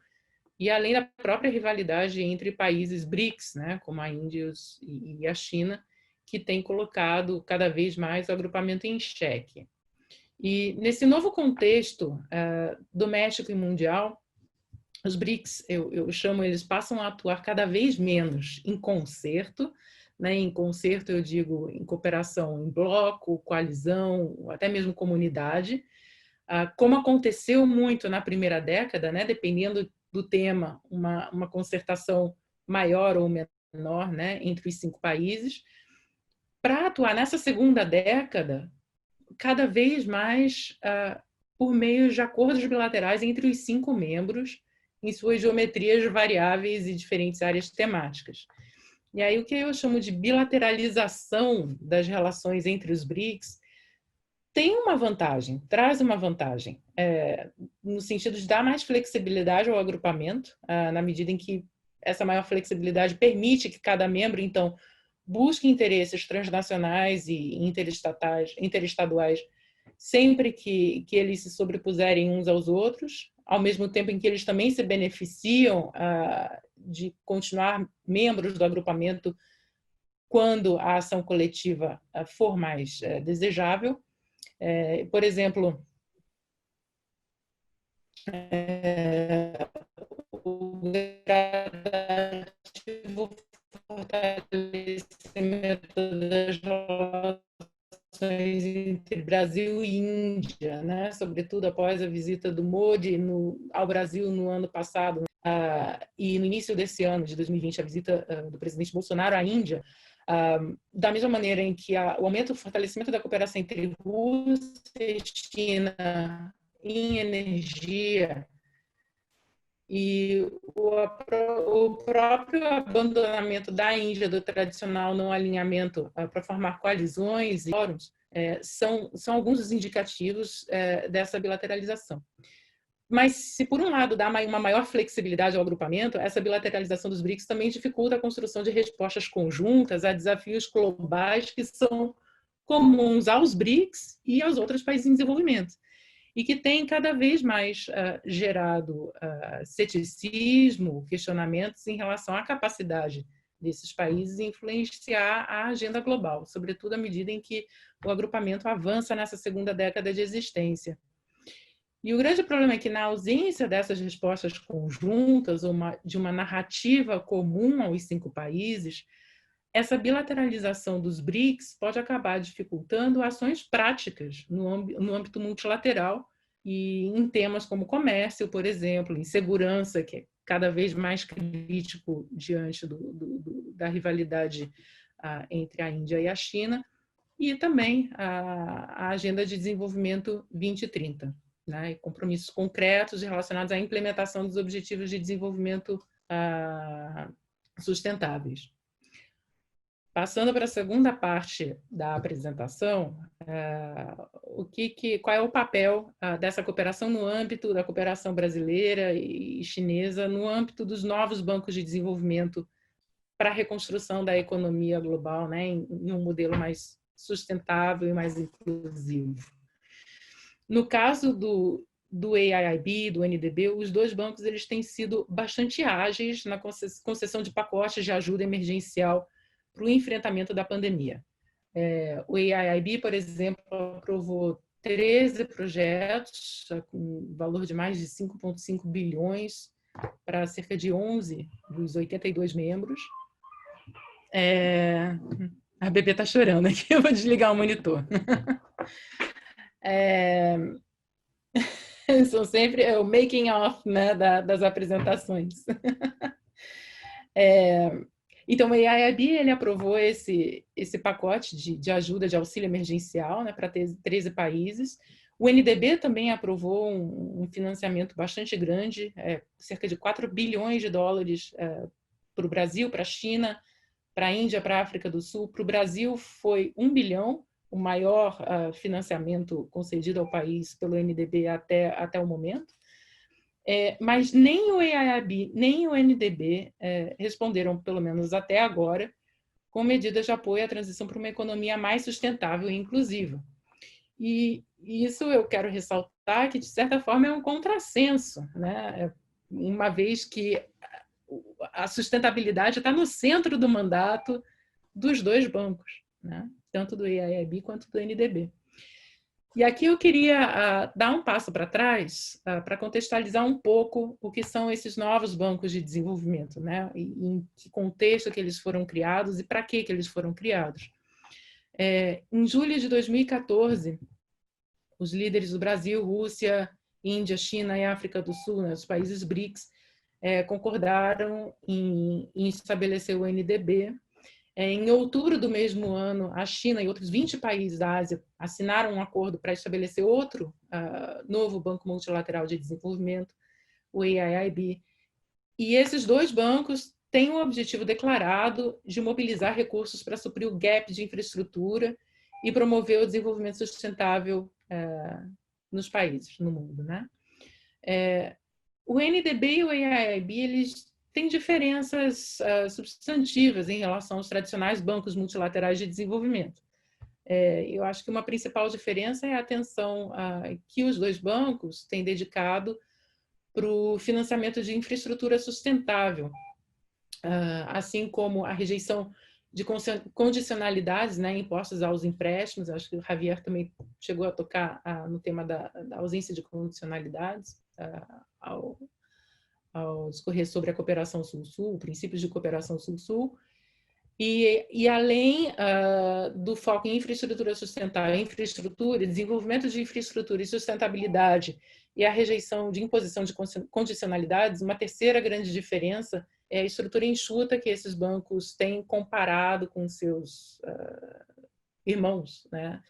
e além da própria rivalidade entre países BRICS, né? Como a Índia e a China, que tem colocado cada vez mais o agrupamento em xeque. E nesse novo contexto doméstico e mundial, os BRICS, eu chamo, eles passam a atuar cada vez menos em concerto, né? Em concerto eu digo em cooperação em bloco, coalizão, ou até mesmo comunidade, como aconteceu muito na primeira década, né? Dependendo do tema, uma concertação maior ou menor, né? Entre os 5 países. Para atuar nessa segunda década, cada vez mais por meio de acordos bilaterais entre os 5 membros, em suas geometrias variáveis e diferentes áreas temáticas. E aí o que eu chamo de bilateralização das relações entre os BRICS tem uma vantagem, traz uma vantagem, no sentido de dar mais flexibilidade ao agrupamento, na medida em que essa maior flexibilidade permite que cada membro, então, busque interesses transnacionais e interestaduais sempre que eles se sobrepuserem uns aos outros, ao mesmo tempo em que eles também se beneficiam de continuar membros do agrupamento quando a ação coletiva for mais desejável. Por exemplo, o gradativo fortalecimento das relações entre Brasil e Índia, né? Sobretudo após a visita do Modi ao Brasil no ano passado, e no início desse ano, de 2020, a visita do presidente Bolsonaro à Índia, da mesma maneira em que o aumento e o fortalecimento da cooperação entre Rússia e China em energia e o próprio abandonamento da Índia do tradicional não alinhamento para formar coalizões e fóruns são alguns dos indicativos dessa bilateralização. Mas se por um lado dá uma maior flexibilidade ao agrupamento, essa bilateralização dos BRICS também dificulta a construção de respostas conjuntas a desafios globais que são comuns aos BRICS e aos outros países em desenvolvimento, e que tem cada vez mais gerado ceticismo, questionamentos em relação à capacidade desses países em influenciar a agenda global, sobretudo à medida em que o agrupamento avança nessa segunda década de existência. E o grande problema é que, na ausência dessas respostas conjuntas, ou de uma narrativa comum aos 5 países, essa bilateralização dos BRICS pode acabar dificultando ações práticas no âmbito multilateral e em temas como comércio, por exemplo, em segurança, que é cada vez mais crítico diante da rivalidade entre a Índia e a China, e também a Agenda de Desenvolvimento 2030, né, e compromissos concretos relacionados à implementação dos Objetivos de Desenvolvimento sustentáveis. Passando para a segunda parte da apresentação, qual é o papel dessa cooperação no âmbito da cooperação brasileira e chinesa, no âmbito dos novos bancos de desenvolvimento para a reconstrução da economia global, né, em um modelo mais sustentável e mais inclusivo. No caso do AIIB, do NDB, os 2 bancos eles têm sido bastante ágeis na concessão de pacotes de ajuda emergencial para o enfrentamento da pandemia. O AIIB, por exemplo, aprovou 13 projetos com valor de mais de 5,5 bilhões para cerca de 11 dos 82 membros. A bebê está chorando aqui, eu vou desligar o monitor. São sempre o making of, né, das apresentações. Então, o AIIB ele aprovou esse pacote de ajuda, de auxílio emergencial, né, para 13 países. O NDB também aprovou um financiamento bastante grande, cerca de 4 bilhões de dólares para o Brasil, para a China, para a Índia, para a África do Sul. Para o Brasil foi 1 bilhão, o maior financiamento concedido ao país pelo NDB até o momento. Mas nem o AIIB, nem o NDB responderam, pelo menos até agora, com medidas de apoio à transição para uma economia mais sustentável e inclusiva. E isso eu quero ressaltar que, de certa forma, é um contrassenso, né? Uma vez que a sustentabilidade está no centro do mandato dos 2 bancos, né? Tanto do AIIB quanto do NDB. E aqui eu queria dar um passo para trás para contextualizar um pouco o que são esses novos bancos de desenvolvimento, né? E em que contexto que eles foram criados e para que eles foram criados. Em julho de 2014, os líderes do Brasil, Rússia, Índia, China e África do Sul, né, os países BRICS, concordaram em estabelecer o NDB. Em outubro do mesmo ano, a China e outros 20 países da Ásia assinaram um acordo para estabelecer outro novo Banco Multilateral de Desenvolvimento, o AIIB. E esses dois bancos têm o objetivo declarado de mobilizar recursos para suprir o gap de infraestrutura e promover o desenvolvimento sustentável nos países, no mundo, né? O NDB e o AIIB, eles têm diferenças substantivas em relação aos tradicionais bancos multilaterais de desenvolvimento. Eu acho que uma principal diferença é a atenção que os dois bancos têm dedicado para o financiamento de infraestrutura sustentável, assim como a rejeição de condicionalidades, né, impostas aos empréstimos. Acho que o Javier também chegou a tocar no tema da ausência de condicionalidades ao discorrer sobre a cooperação Sul-Sul, princípios de cooperação Sul-Sul, e além do foco em infraestrutura sustentável, desenvolvimento de infraestrutura e sustentabilidade, e a rejeição de imposição de condicionalidades, uma terceira grande diferença é a estrutura enxuta que esses bancos têm comparado com seus irmãos, né?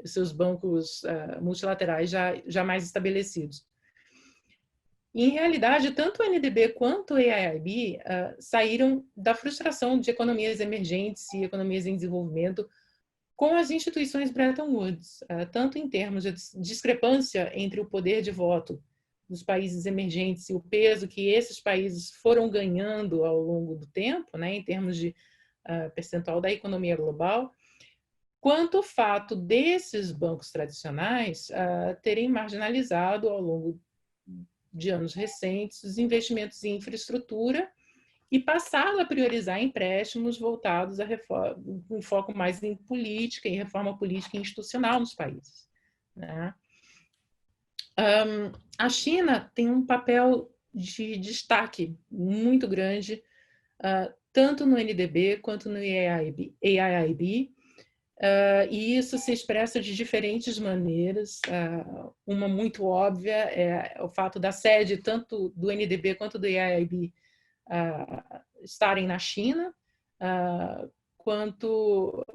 Seus bancos multilaterais já mais estabelecidos. Em realidade, tanto o NDB quanto o AIIB saíram da frustração de economias emergentes e economias em desenvolvimento com as instituições Bretton Woods, tanto em termos de discrepância entre o poder de voto dos países emergentes e o peso que esses países foram ganhando ao longo do tempo, né, em termos de percentual da economia global, quanto o fato desses bancos tradicionais terem marginalizado ao longo de anos recentes os investimentos em infraestrutura e passado a priorizar empréstimos voltados a um foco mais em política, em reforma política e institucional nos países, né? A China tem um papel de destaque muito grande, tanto no NDB quanto no AIIB, e isso se expressa de diferentes maneiras. Uma muito óbvia é o fato da sede tanto do NDB quanto do AIIB estarem na China, quanto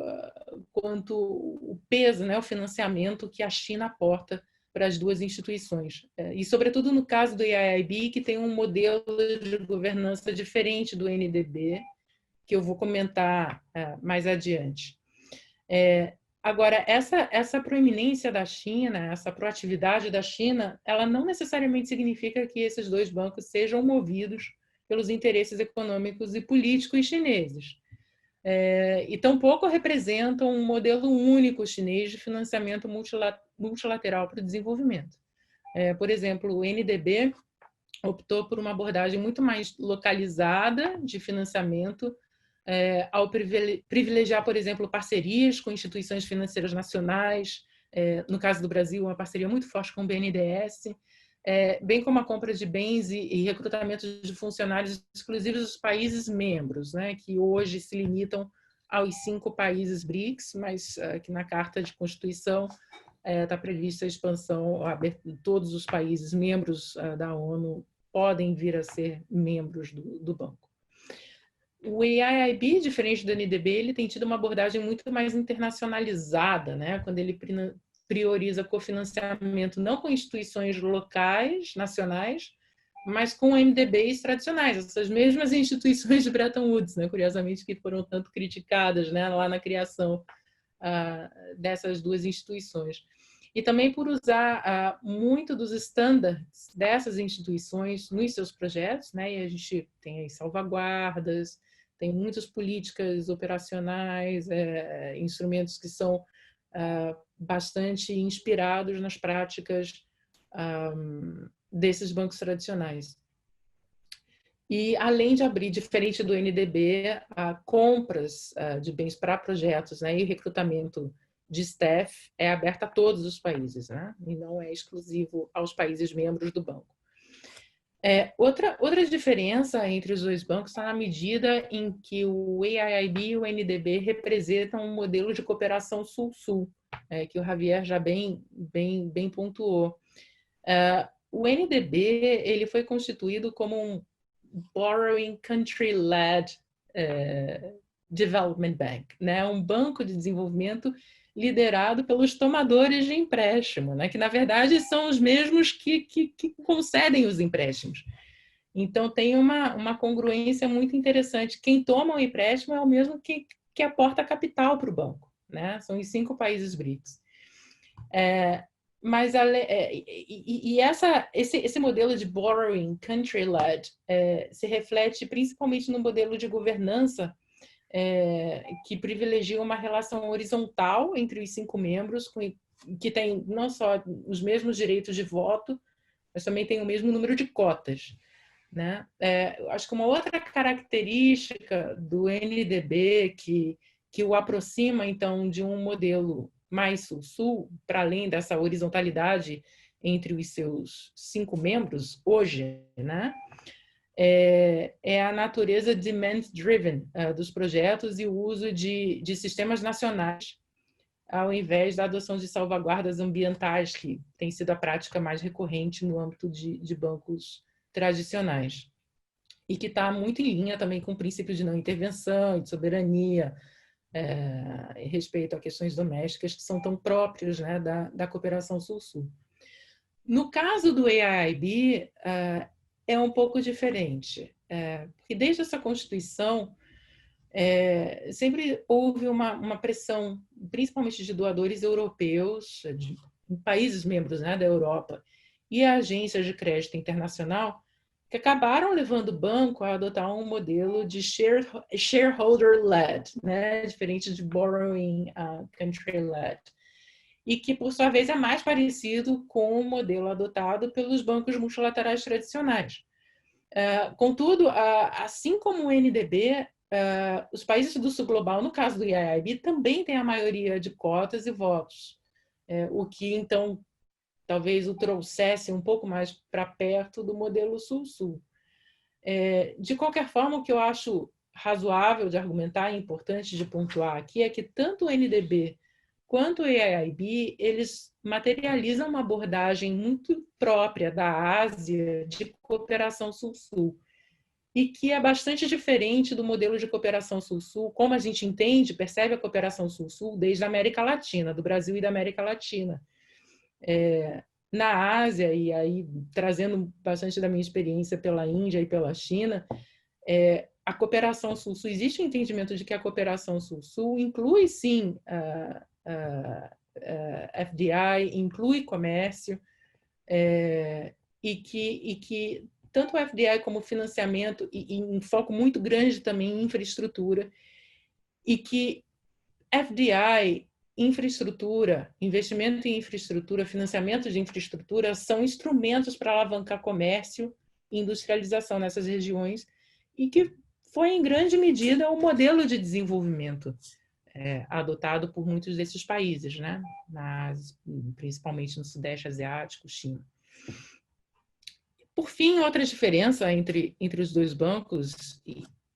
o peso, né, o financiamento que a China aporta para as duas instituições. E, sobretudo, no caso do AIIB, que tem um modelo de governança diferente do NDB, que eu vou comentar mais adiante. Agora, essa proeminência da China, essa proatividade da China, ela não necessariamente significa que esses dois bancos sejam movidos pelos interesses econômicos e políticos chineses. E tampouco representam um modelo único chinês de financiamento multilateral para o desenvolvimento. Por exemplo, o NDB optou por uma abordagem muito mais localizada de financiamento, ao privilegiar, por exemplo, parcerias com instituições financeiras nacionais, no caso do Brasil, uma parceria muito forte com o BNDES, bem como a compra de bens e recrutamento de funcionários exclusivos dos países membros, né, que hoje se limitam aos 5 países BRICS, mas que na Carta de Constituição está prevista a expansão, todos os países membros da ONU podem vir a ser membros do banco. O AIIB, diferente do NDB, ele tem tido uma abordagem muito mais internacionalizada, né, quando ele prioriza cofinanciamento não com instituições locais, nacionais, mas com MDBs tradicionais, essas mesmas instituições de Bretton Woods, né, curiosamente, que foram tanto criticadas, né, lá na criação dessas duas instituições. E também por usar muito dos estándares dessas instituições nos seus projetos, né, e a gente tem aí salvaguardas, tem muitas políticas operacionais, instrumentos que são bastante inspirados nas práticas desses bancos tradicionais. E, além de abrir, diferente do NDB, compras de bens para projetos, né, e recrutamento de staff é aberta a todos os países, né? E não é exclusivo aos países membros do banco. Outra diferença entre os dois bancos está na medida em que o AIIB e o NDB representam um modelo de cooperação sul-sul, que o Javier já bem pontuou. O NDB ele foi constituído como um Borrowing Country-Led Development Bank, né? Um banco de desenvolvimento liderado pelos tomadores de empréstimo, né? Que, na verdade, são os mesmos que concedem os empréstimos. Então, tem uma congruência muito interessante. Quem toma o empréstimo é o mesmo que aporta capital para o banco, né? São os 5 países BRICS. Mas esse modelo de borrowing country-led se reflete principalmente no modelo de governança que privilegia uma relação horizontal entre os 5 membros, que tem não só os mesmos direitos de voto, mas também tem o mesmo número de cotas, né? Acho que uma outra característica do NDB que o aproxima, então, de um modelo mais sul-sul, para além dessa horizontalidade entre os seus 5 membros, hoje, né? É a natureza demand-driven dos projetos e o uso de sistemas nacionais, ao invés da adoção de salvaguardas ambientais, que tem sido a prática mais recorrente no âmbito de bancos tradicionais. E que está muito em linha também com o princípio de não intervenção, de soberania, em respeito a questões domésticas que são tão próprios, né, da cooperação sul-sul. No caso do AIIB, é um pouco diferente, porque desde essa Constituição sempre houve uma pressão, principalmente de doadores europeus, de países membros, né, da Europa, e agências de crédito internacional, que acabaram levando o banco a adotar um modelo de shareholder-led, né, diferente de borrowing country-led, e que, por sua vez, é mais parecido com o modelo adotado pelos bancos multilaterais tradicionais. Contudo, assim como o NDB, os países do sul global, no caso do AIIB, também têm a maioria de cotas e votos, o que, então, talvez o trouxesse um pouco mais para perto do modelo sul-sul. De qualquer forma, o que eu acho razoável de argumentar e importante de pontuar aqui é que tanto o NDB quanto o AIIB, eles materializam uma abordagem muito própria da Ásia de cooperação sul-sul e que é bastante diferente do modelo de cooperação sul-sul, como a gente entende, percebe a cooperação sul-sul desde a América Latina, do Brasil e da América Latina. Na Ásia, e aí trazendo bastante da minha experiência pela Índia e pela China, a cooperação sul-sul, existe um entendimento de que a cooperação sul-sul inclui, sim, FDI, inclui comércio, e que tanto o FDI como financiamento, e um foco muito grande também em infraestrutura, e que FDI, infraestrutura, investimento em infraestrutura, financiamento de infraestrutura são instrumentos para alavancar comércio e industrialização nessas regiões, e que foi, em grande medida, o modelo de desenvolvimento adotado por muitos desses países, né? Principalmente no Sudeste Asiático, China. Por fim, outra diferença entre os dois bancos,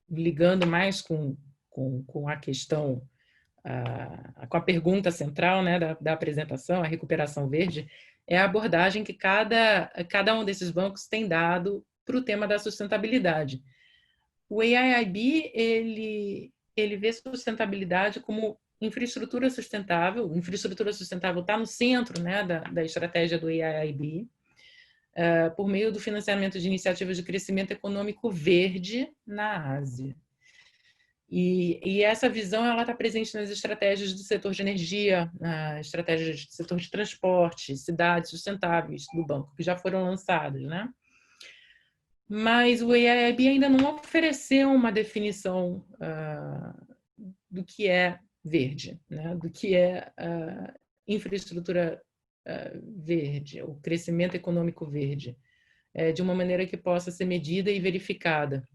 ligando mais com a questão, com a pergunta central, né, da apresentação, a recuperação verde, é a abordagem que cada um desses bancos tem dado para o tema da sustentabilidade. O AIIB, ele vê sustentabilidade como infraestrutura sustentável. Infraestrutura sustentável está no centro, né, da estratégia do AIIB, por meio do financiamento de iniciativas de crescimento econômico verde na Ásia. E essa visão está presente nas estratégias do setor de energia, estratégias do setor de transporte, cidades sustentáveis do banco, que já foram lançadas, né? Mas o AIIB ainda não ofereceu uma definição do que é verde, né? Do que é infraestrutura verde, o crescimento econômico verde, de uma maneira que possa ser medida e verificada.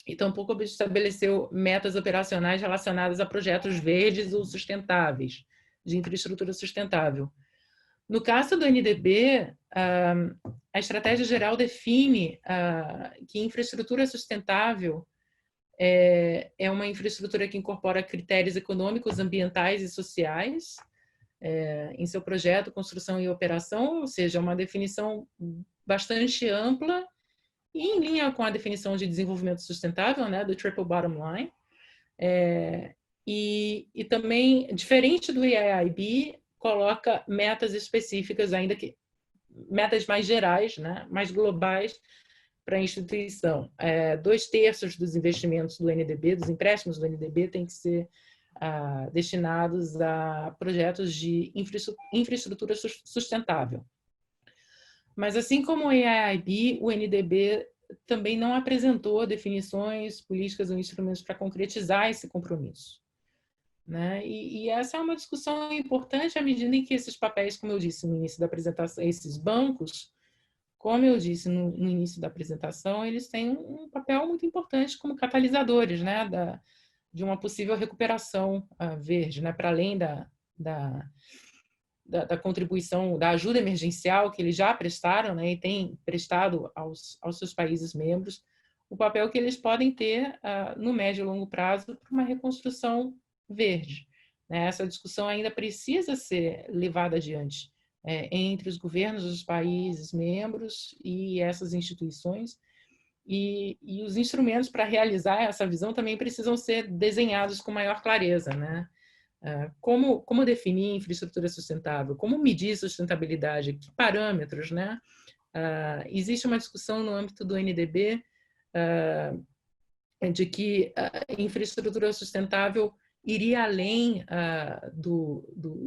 E tampouco estabeleceu metas operacionais relacionadas a projetos verdes ou sustentáveis, de infraestrutura sustentável. No caso do NDB, a estratégia geral define que infraestrutura sustentável é uma infraestrutura que incorpora critérios econômicos, ambientais e sociais em seu projeto, construção e operação, ou seja, uma definição bastante ampla e em linha com a definição de desenvolvimento sustentável, né, do Triple Bottom Line. E também, diferente do EIB, coloca metas específicas, ainda que metas mais gerais, né, mais globais para a instituição. 2/3 dos investimentos do NDB, dos empréstimos do NDB, tem que ser destinados a projetos de infraestrutura sustentável. Mas, assim como o EIB, o NDB também não apresentou definições, políticas ou instrumentos para concretizar esse compromisso, né? E essa é uma discussão importante à medida em que esses papéis, como eu disse no início da apresentação, esses bancos, como eu disse no início da apresentação, eles têm um papel muito importante como catalisadores, né, de uma possível recuperação verde, né, para além da contribuição, da ajuda emergencial que eles já prestaram, né, e têm prestado aos seus países membros, o papel que eles podem ter no médio e longo prazo para uma reconstrução verde, né? Essa discussão ainda precisa ser levada adiante entre os governos dos países membros e essas instituições, e os instrumentos para realizar essa visão também precisam ser desenhados com maior clareza, né? Como definir infraestrutura sustentável? Como medir sustentabilidade? Que parâmetros, né? Existe uma discussão no âmbito do NDB de que a infraestrutura sustentável iria além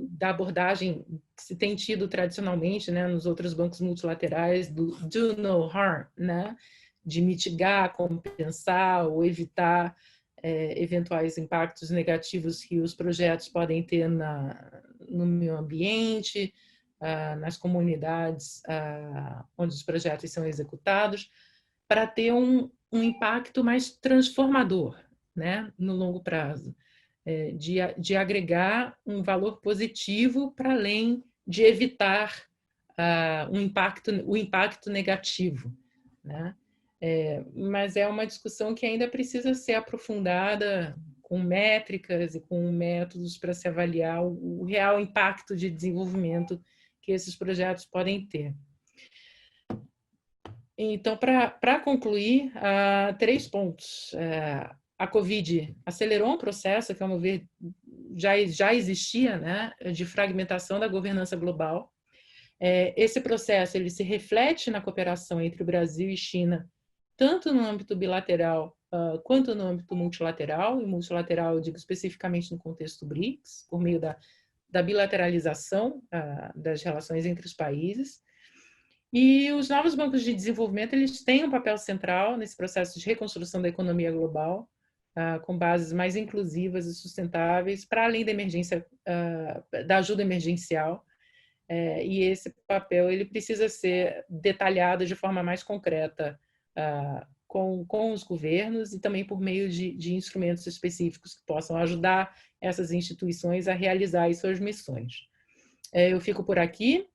da abordagem que se tem tido tradicionalmente, né, nos outros bancos multilaterais, do do no harm, né? De mitigar, compensar ou evitar eventuais impactos negativos que os projetos podem ter no meio ambiente, nas comunidades onde os projetos são executados, para ter um impacto mais transformador, né, no longo prazo, de agregar um valor positivo para além de evitar o impacto negativo, né? Mas é uma discussão que ainda precisa ser aprofundada com métricas e com métodos para se avaliar o real impacto de desenvolvimento que esses projetos podem ter. Então, para concluir, 3 pontos. A Covid acelerou um processo que, ao meu ver, já existia, né, de fragmentação da governança global. Esse processo ele se reflete na cooperação entre o Brasil e China, tanto no âmbito bilateral quanto no âmbito multilateral, e multilateral eu digo especificamente no contexto BRICS, por meio da bilateralização das relações entre os países. E os novos bancos de desenvolvimento eles têm um papel central nesse processo de reconstrução da economia global, com bases mais inclusivas e sustentáveis, para além da emergência, da ajuda emergencial. E esse papel ele precisa ser detalhado de forma mais concreta com os governos e também por meio de instrumentos específicos que possam ajudar essas instituições a realizar as suas missões. Eu fico por aqui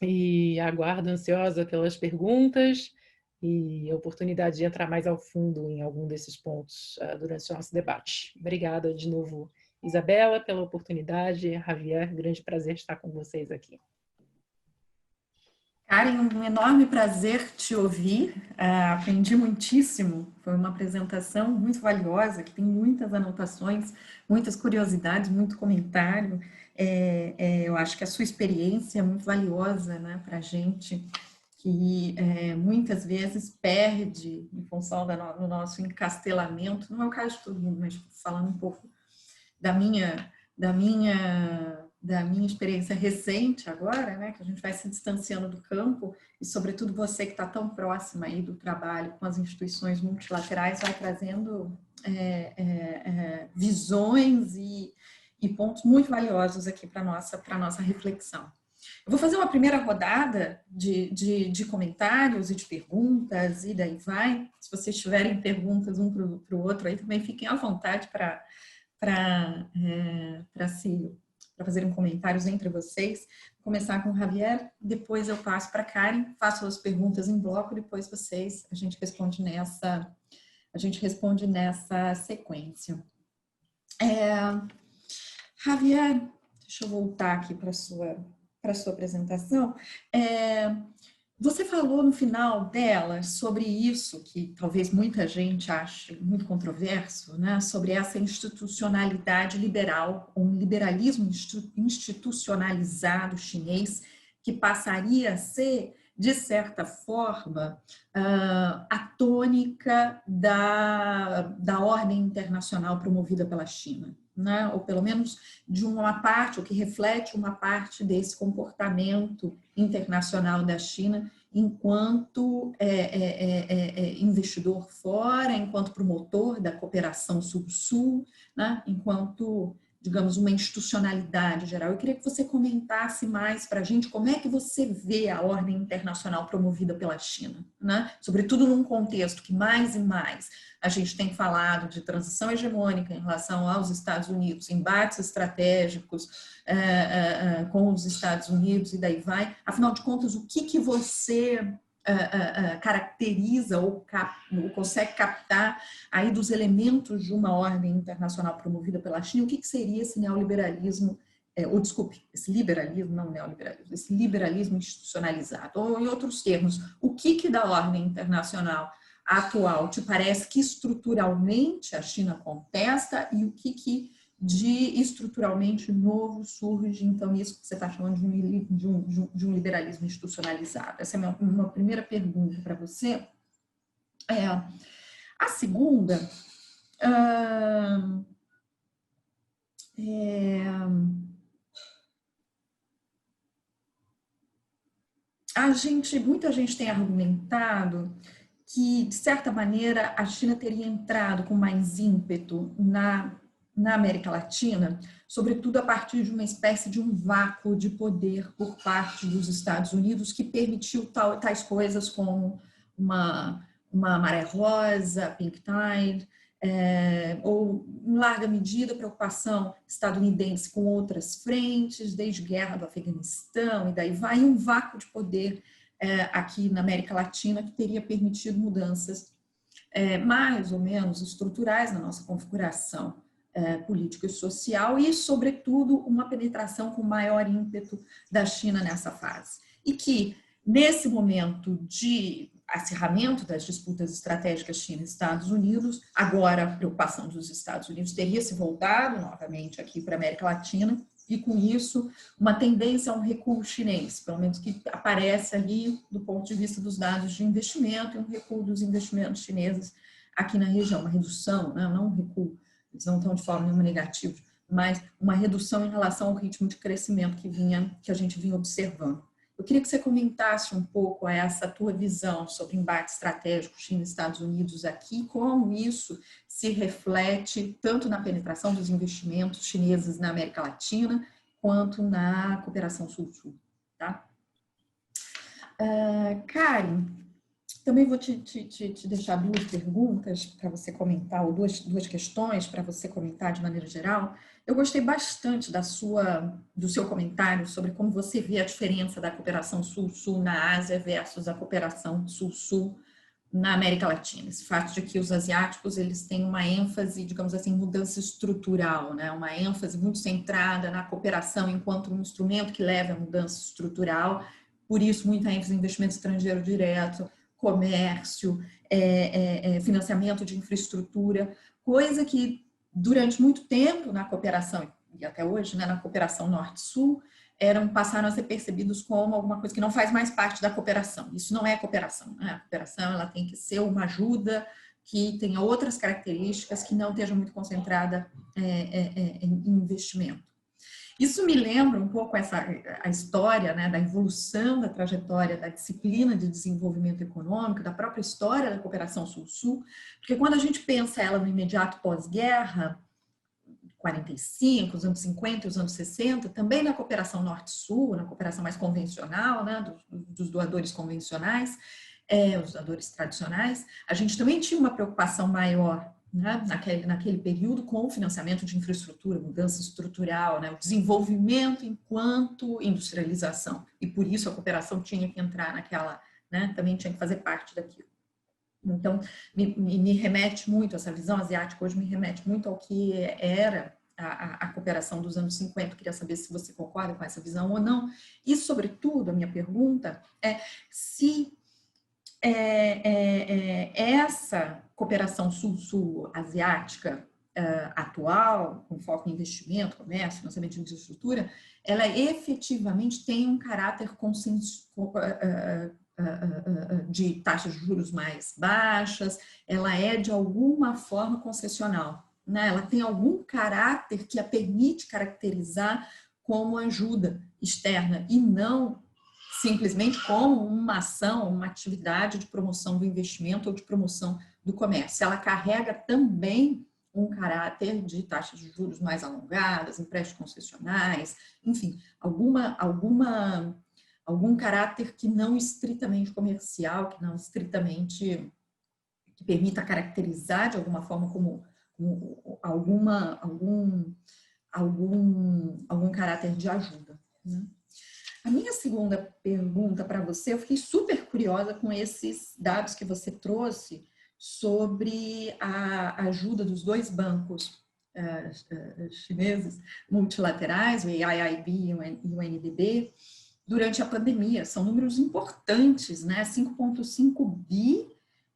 e aguardo ansiosa pelas perguntas e a oportunidade de entrar mais ao fundo em algum desses pontos durante o nosso debate. Obrigada de novo, Isabela, pela oportunidade. Javier, grande prazer estar com vocês aqui. Karen, um enorme prazer te ouvir, aprendi muitíssimo, foi uma apresentação muito valiosa, que tem muitas anotações, muitas curiosidades, muito comentário. Eu acho que a sua experiência é muito valiosa, né, para a gente, que muitas vezes perde em função do nosso encastelamento, não é o caso de todo mundo, mas falando um pouco da minha experiência recente agora, né, que a gente vai se distanciando do campo, e sobretudo você que está tão próxima aí do trabalho com as instituições multilaterais, vai trazendo visões e pontos muito valiosos aqui para a nossa reflexão. Eu vou fazer uma primeira rodada de comentários e de perguntas, e daí vai. Se vocês tiverem perguntas um para o outro, aí também fiquem à vontade para fazerem comentários entre vocês. Vou começar com o Javier, depois eu passo para a Karen, faço as perguntas em bloco, depois a gente responde nessa sequência. Javier, deixa eu voltar aqui para a sua apresentação. Você falou no final dela sobre isso, que talvez muita gente ache muito controverso, né? Sobre essa institucionalidade liberal, um liberalismo institucionalizado chinês, que passaria a ser, de certa forma, a tônica da ordem internacional promovida pela China, né? Ou pelo menos de uma parte, ou que reflete uma parte desse comportamento internacional da China enquanto investidor fora, enquanto promotor da cooperação Sul-Sul, né? Enquanto, digamos, uma institucionalidade geral. Eu queria que você comentasse mais para a gente como é que você vê a ordem internacional promovida pela China, né? Sobretudo num contexto que mais e mais a gente tem falado de transição hegemônica em relação aos Estados Unidos, embates estratégicos com os Estados Unidos e daí vai. Afinal de contas, o que você caracteriza ou consegue captar aí dos elementos de uma ordem internacional promovida pela China? O que seria esse neoliberalismo, esse liberalismo, não neoliberalismo, esse liberalismo institucionalizado? Ou, em outros termos, o que da ordem internacional atual te parece que estruturalmente a China contesta e o que de estruturalmente novo surge, então, isso que você está chamando de um liberalismo institucionalizado? Essa é uma primeira pergunta para você. A segunda, muita gente tem argumentado que, de certa maneira, a China teria entrado com mais ímpeto na América Latina, sobretudo a partir de uma espécie de um vácuo de poder por parte dos Estados Unidos, que permitiu tais coisas como uma maré rosa, pink tide, ou, em larga medida, preocupação estadunidense com outras frentes, desde guerra do Afeganistão, e daí vai um vácuo de poder aqui na América Latina, que teria permitido mudanças mais ou menos estruturais na nossa configuração política e social e, sobretudo, uma penetração com maior ímpeto da China nessa fase. E que, nesse momento de acirramento das disputas estratégicas China e Estados Unidos, agora a preocupação dos Estados Unidos teria se voltado novamente aqui para a América Latina, e com isso uma tendência a um recuo chinês, pelo menos que aparece ali do ponto de vista dos dados de investimento, e um recuo dos investimentos chineses aqui na região, uma redução, né? Não um recuo, eles não estão de forma nenhuma negativa, mas uma redução em relação ao ritmo de crescimento que a gente vinha observando. Eu queria que você comentasse um pouco essa tua visão sobre embate estratégico China e Estados Unidos aqui, como isso se reflete tanto na penetração dos investimentos chineses na América Latina, quanto na cooperação Sul-Sul, tá? Karen, também vou te deixar duas perguntas para você comentar, ou duas questões para você comentar de maneira geral. Eu gostei bastante do seu comentário sobre como você vê a diferença da cooperação Sul-Sul na Ásia versus a cooperação Sul-Sul na América Latina. Esse fato de que os asiáticos eles têm uma ênfase, digamos assim, mudança estrutural, né? Uma ênfase muito centrada na cooperação enquanto um instrumento que leva à mudança estrutural, por isso muita ênfase em investimento estrangeiro direto, comércio, financiamento de infraestrutura, coisa que durante muito tempo na cooperação, e até hoje, né, na cooperação Norte-Sul, passaram a ser percebidos como alguma coisa que não faz mais parte da cooperação. Isso não é cooperação, né? A cooperação ela tem que ser uma ajuda que tenha outras características, que não esteja muito concentrada em investimento. Isso me lembra um pouco a história, né, da evolução da trajetória da disciplina de desenvolvimento econômico, da própria história da cooperação Sul-Sul, porque quando a gente pensa ela no imediato pós-guerra, 45, os anos 50 e os anos 60, também na cooperação Norte-Sul, na cooperação mais convencional, né, dos doadores convencionais, os doadores tradicionais, a gente também tinha uma preocupação maior né, naquele período, com o financiamento de infraestrutura, mudança estrutural, né, o desenvolvimento enquanto industrialização. E por isso a cooperação tinha que entrar naquela, né, também tinha que fazer parte daquilo. Então, me remete muito, essa visão asiática hoje me remete muito ao que era a cooperação dos anos 50. Eu queria saber se você concorda com essa visão ou não. E, sobretudo, a minha pergunta é se essa cooperação sul-sul-asiática atual, com foco em investimento, comércio, financiamento de infraestrutura, ela efetivamente tem um caráter de taxas de juros mais baixas, ela é de alguma forma concessional, né? Ela tem algum caráter que a permite caracterizar como ajuda externa e não simplesmente como uma ação, uma atividade de promoção do investimento ou de promoção do comércio. Ela carrega também um caráter de taxas de juros mais alongadas, empréstimos concessionais, enfim, algum caráter que não estritamente comercial, que não estritamente, que permita caracterizar de alguma forma como algum caráter de ajuda, né? A minha segunda pergunta para você, eu fiquei super curiosa com esses dados que você trouxe sobre a ajuda dos dois bancos chineses multilaterais, o AIIB e o NDB, durante a pandemia. São números importantes, né? 5,5 bi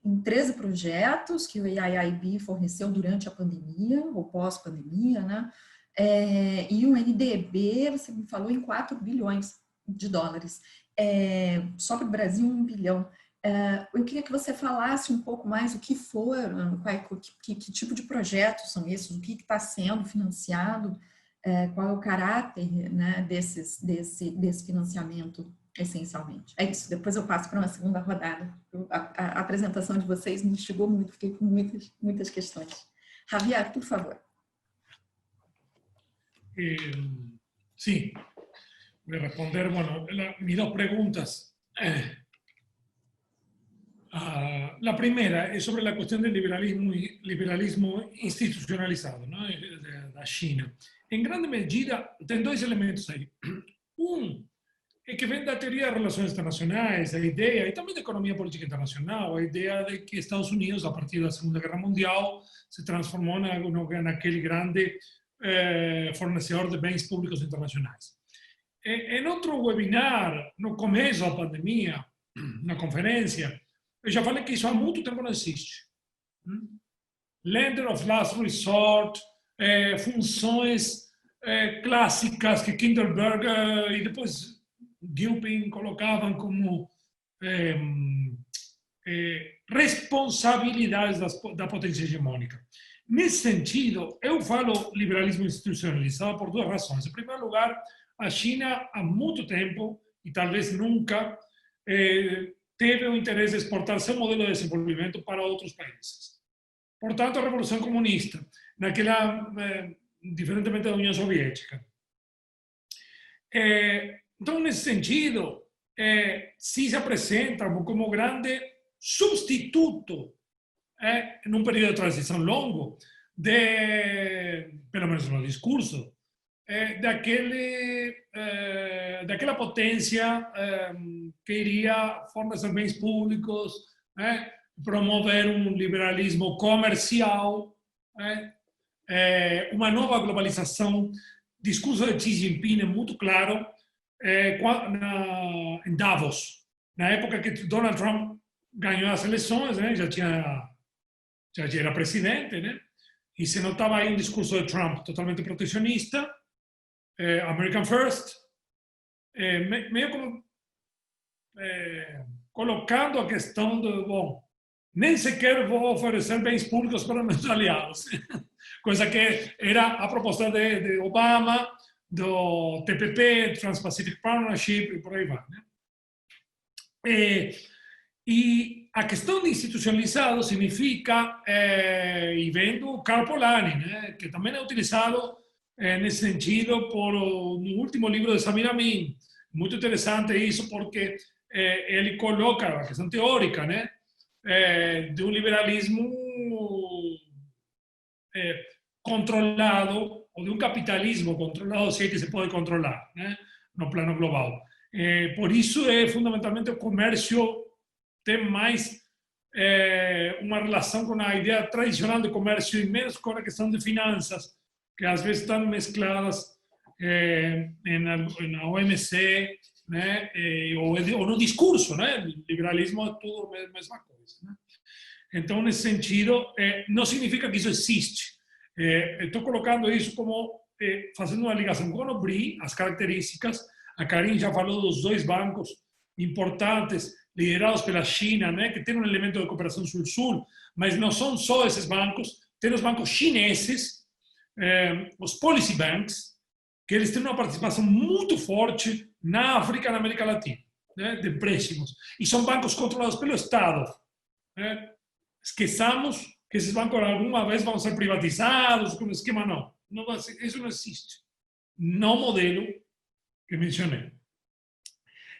em 13 projetos que o AIIB forneceu durante a pandemia, ou pós-pandemia, né? E o NDB, você me falou, em 4 bilhões de dólares. Só para o Brasil, 1 bilhão. Eu queria que você falasse um pouco mais o que foram, que tipo de projetos são esses, o que está sendo financiado, qual é o caráter, né, desse financiamento, essencialmente. É isso, depois eu passo para uma segunda rodada. A apresentação de vocês me instigou muito, fiquei com muitas questões. Javier, por favor. Sí, voy a responder, bueno, mis dos preguntas. La primera es sobre la cuestión del liberalismo institucionalizado, ¿no? Da China. En grande medida, tem dois elementos aí. É que vem da teoria de relações internacionais, a ideia, e também da economia política internacional, a ideia de que Estados Unidos, a partir da Segunda Guerra Mundial, se transformou naquele grande fornecedor de bens públicos internacionais. Em outro webinar, no começo da pandemia, na conferência, eu já falei que isso há muito tempo não existe. Lender of last resort, funções clássicas que Kinderberger e depois Gilpin colocavam como responsabilidades da potência hegemônica. Nesse sentido, eu falo liberalismo institucionalizado por duas razões. Em primeiro lugar, a China há muito tempo, e talvez nunca, teve o interesse de exportar seu modelo de desenvolvimento para outros países. Portanto, a Revolução Comunista, diferentemente da União Soviética. Então, nesse sentido, se apresenta como grande substituto, num período de transição longo, pelo menos no discurso, daquela potência que iria fornecer bens públicos, promover um liberalismo comercial, uma nova globalização. Discurso de Xi Jinping é muito claro em Davos, na época que Donald Trump ganhou as eleições, já era presidente, e se notava aí um discurso de Trump totalmente protecionista, American First, meio como colocando a questão de, bom, nem sequer vou oferecer bens públicos para meus aliados, coisa que era a proposta de Obama, do TPP, Trans-Pacific Partnership, e por aí vai. E a questão de institucionalizado significa, e vem do Karl Polanyi, que também é utilizado nesse sentido no último livro de Samir Amin. Muito interessante isso, porque ele coloca a questão teórica, de um liberalismo controlado, ou de um capitalismo controlado, se é que se pode controlar, né, no plano global. Por isso, fundamentalmente, o comércio tem mais uma relação com a ideia tradicional de comércio e menos com a questão de finanças, que às vezes estão mescladas na OMC, né, ou no discurso, né? O liberalismo é tudo a mesma coisa, né? Então, nesse sentido, não significa que isso existe. Estou colocando isso como fazendo uma ligação com o BRI, as características. A Karine já falou dos 2 bancos importantes liderados pela China, né, que tem um elemento de cooperação sul-sul, mas não são só esses bancos, tem os bancos chineses, os policy banks, que eles têm uma participação muito forte na África e na América Latina, né, de empréstimos, e são bancos controlados pelo Estado. Né? Esqueçamos que esses bancos alguma vez vão ser privatizados, com um esquema não. Isso não existe. No modelo que mencionei.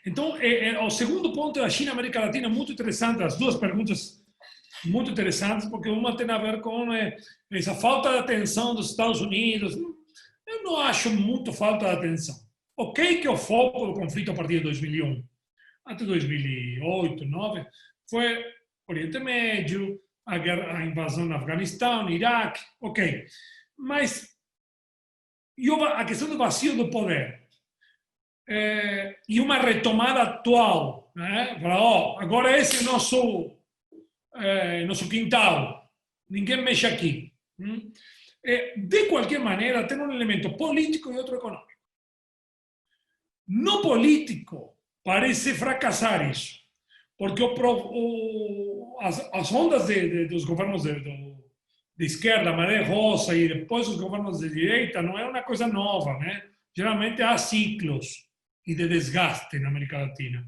Então, o segundo ponto da China e América Latina é muito interessante, as 2 perguntas muito interessantes, porque uma tem a ver com essa falta de atenção dos Estados Unidos. Eu não acho muito falta de atenção. Ok que o foco do conflito a partir de 2001, até 2008, 2009, foi Oriente Médio, a invasão no Afeganistão, no Iraque, ok. Mas a questão do vazio do poder, e uma retomada atual, né? Agora esse é nosso quintal, ninguém mexe aqui. De qualquer maneira, tem um elemento político e outro econômico. No político, parece fracassar isso, porque as ondas dos governos de esquerda, maré rosa, e depois os governos de direita, não é uma coisa nova, né? Geralmente há ciclos e de desgaste na América Latina.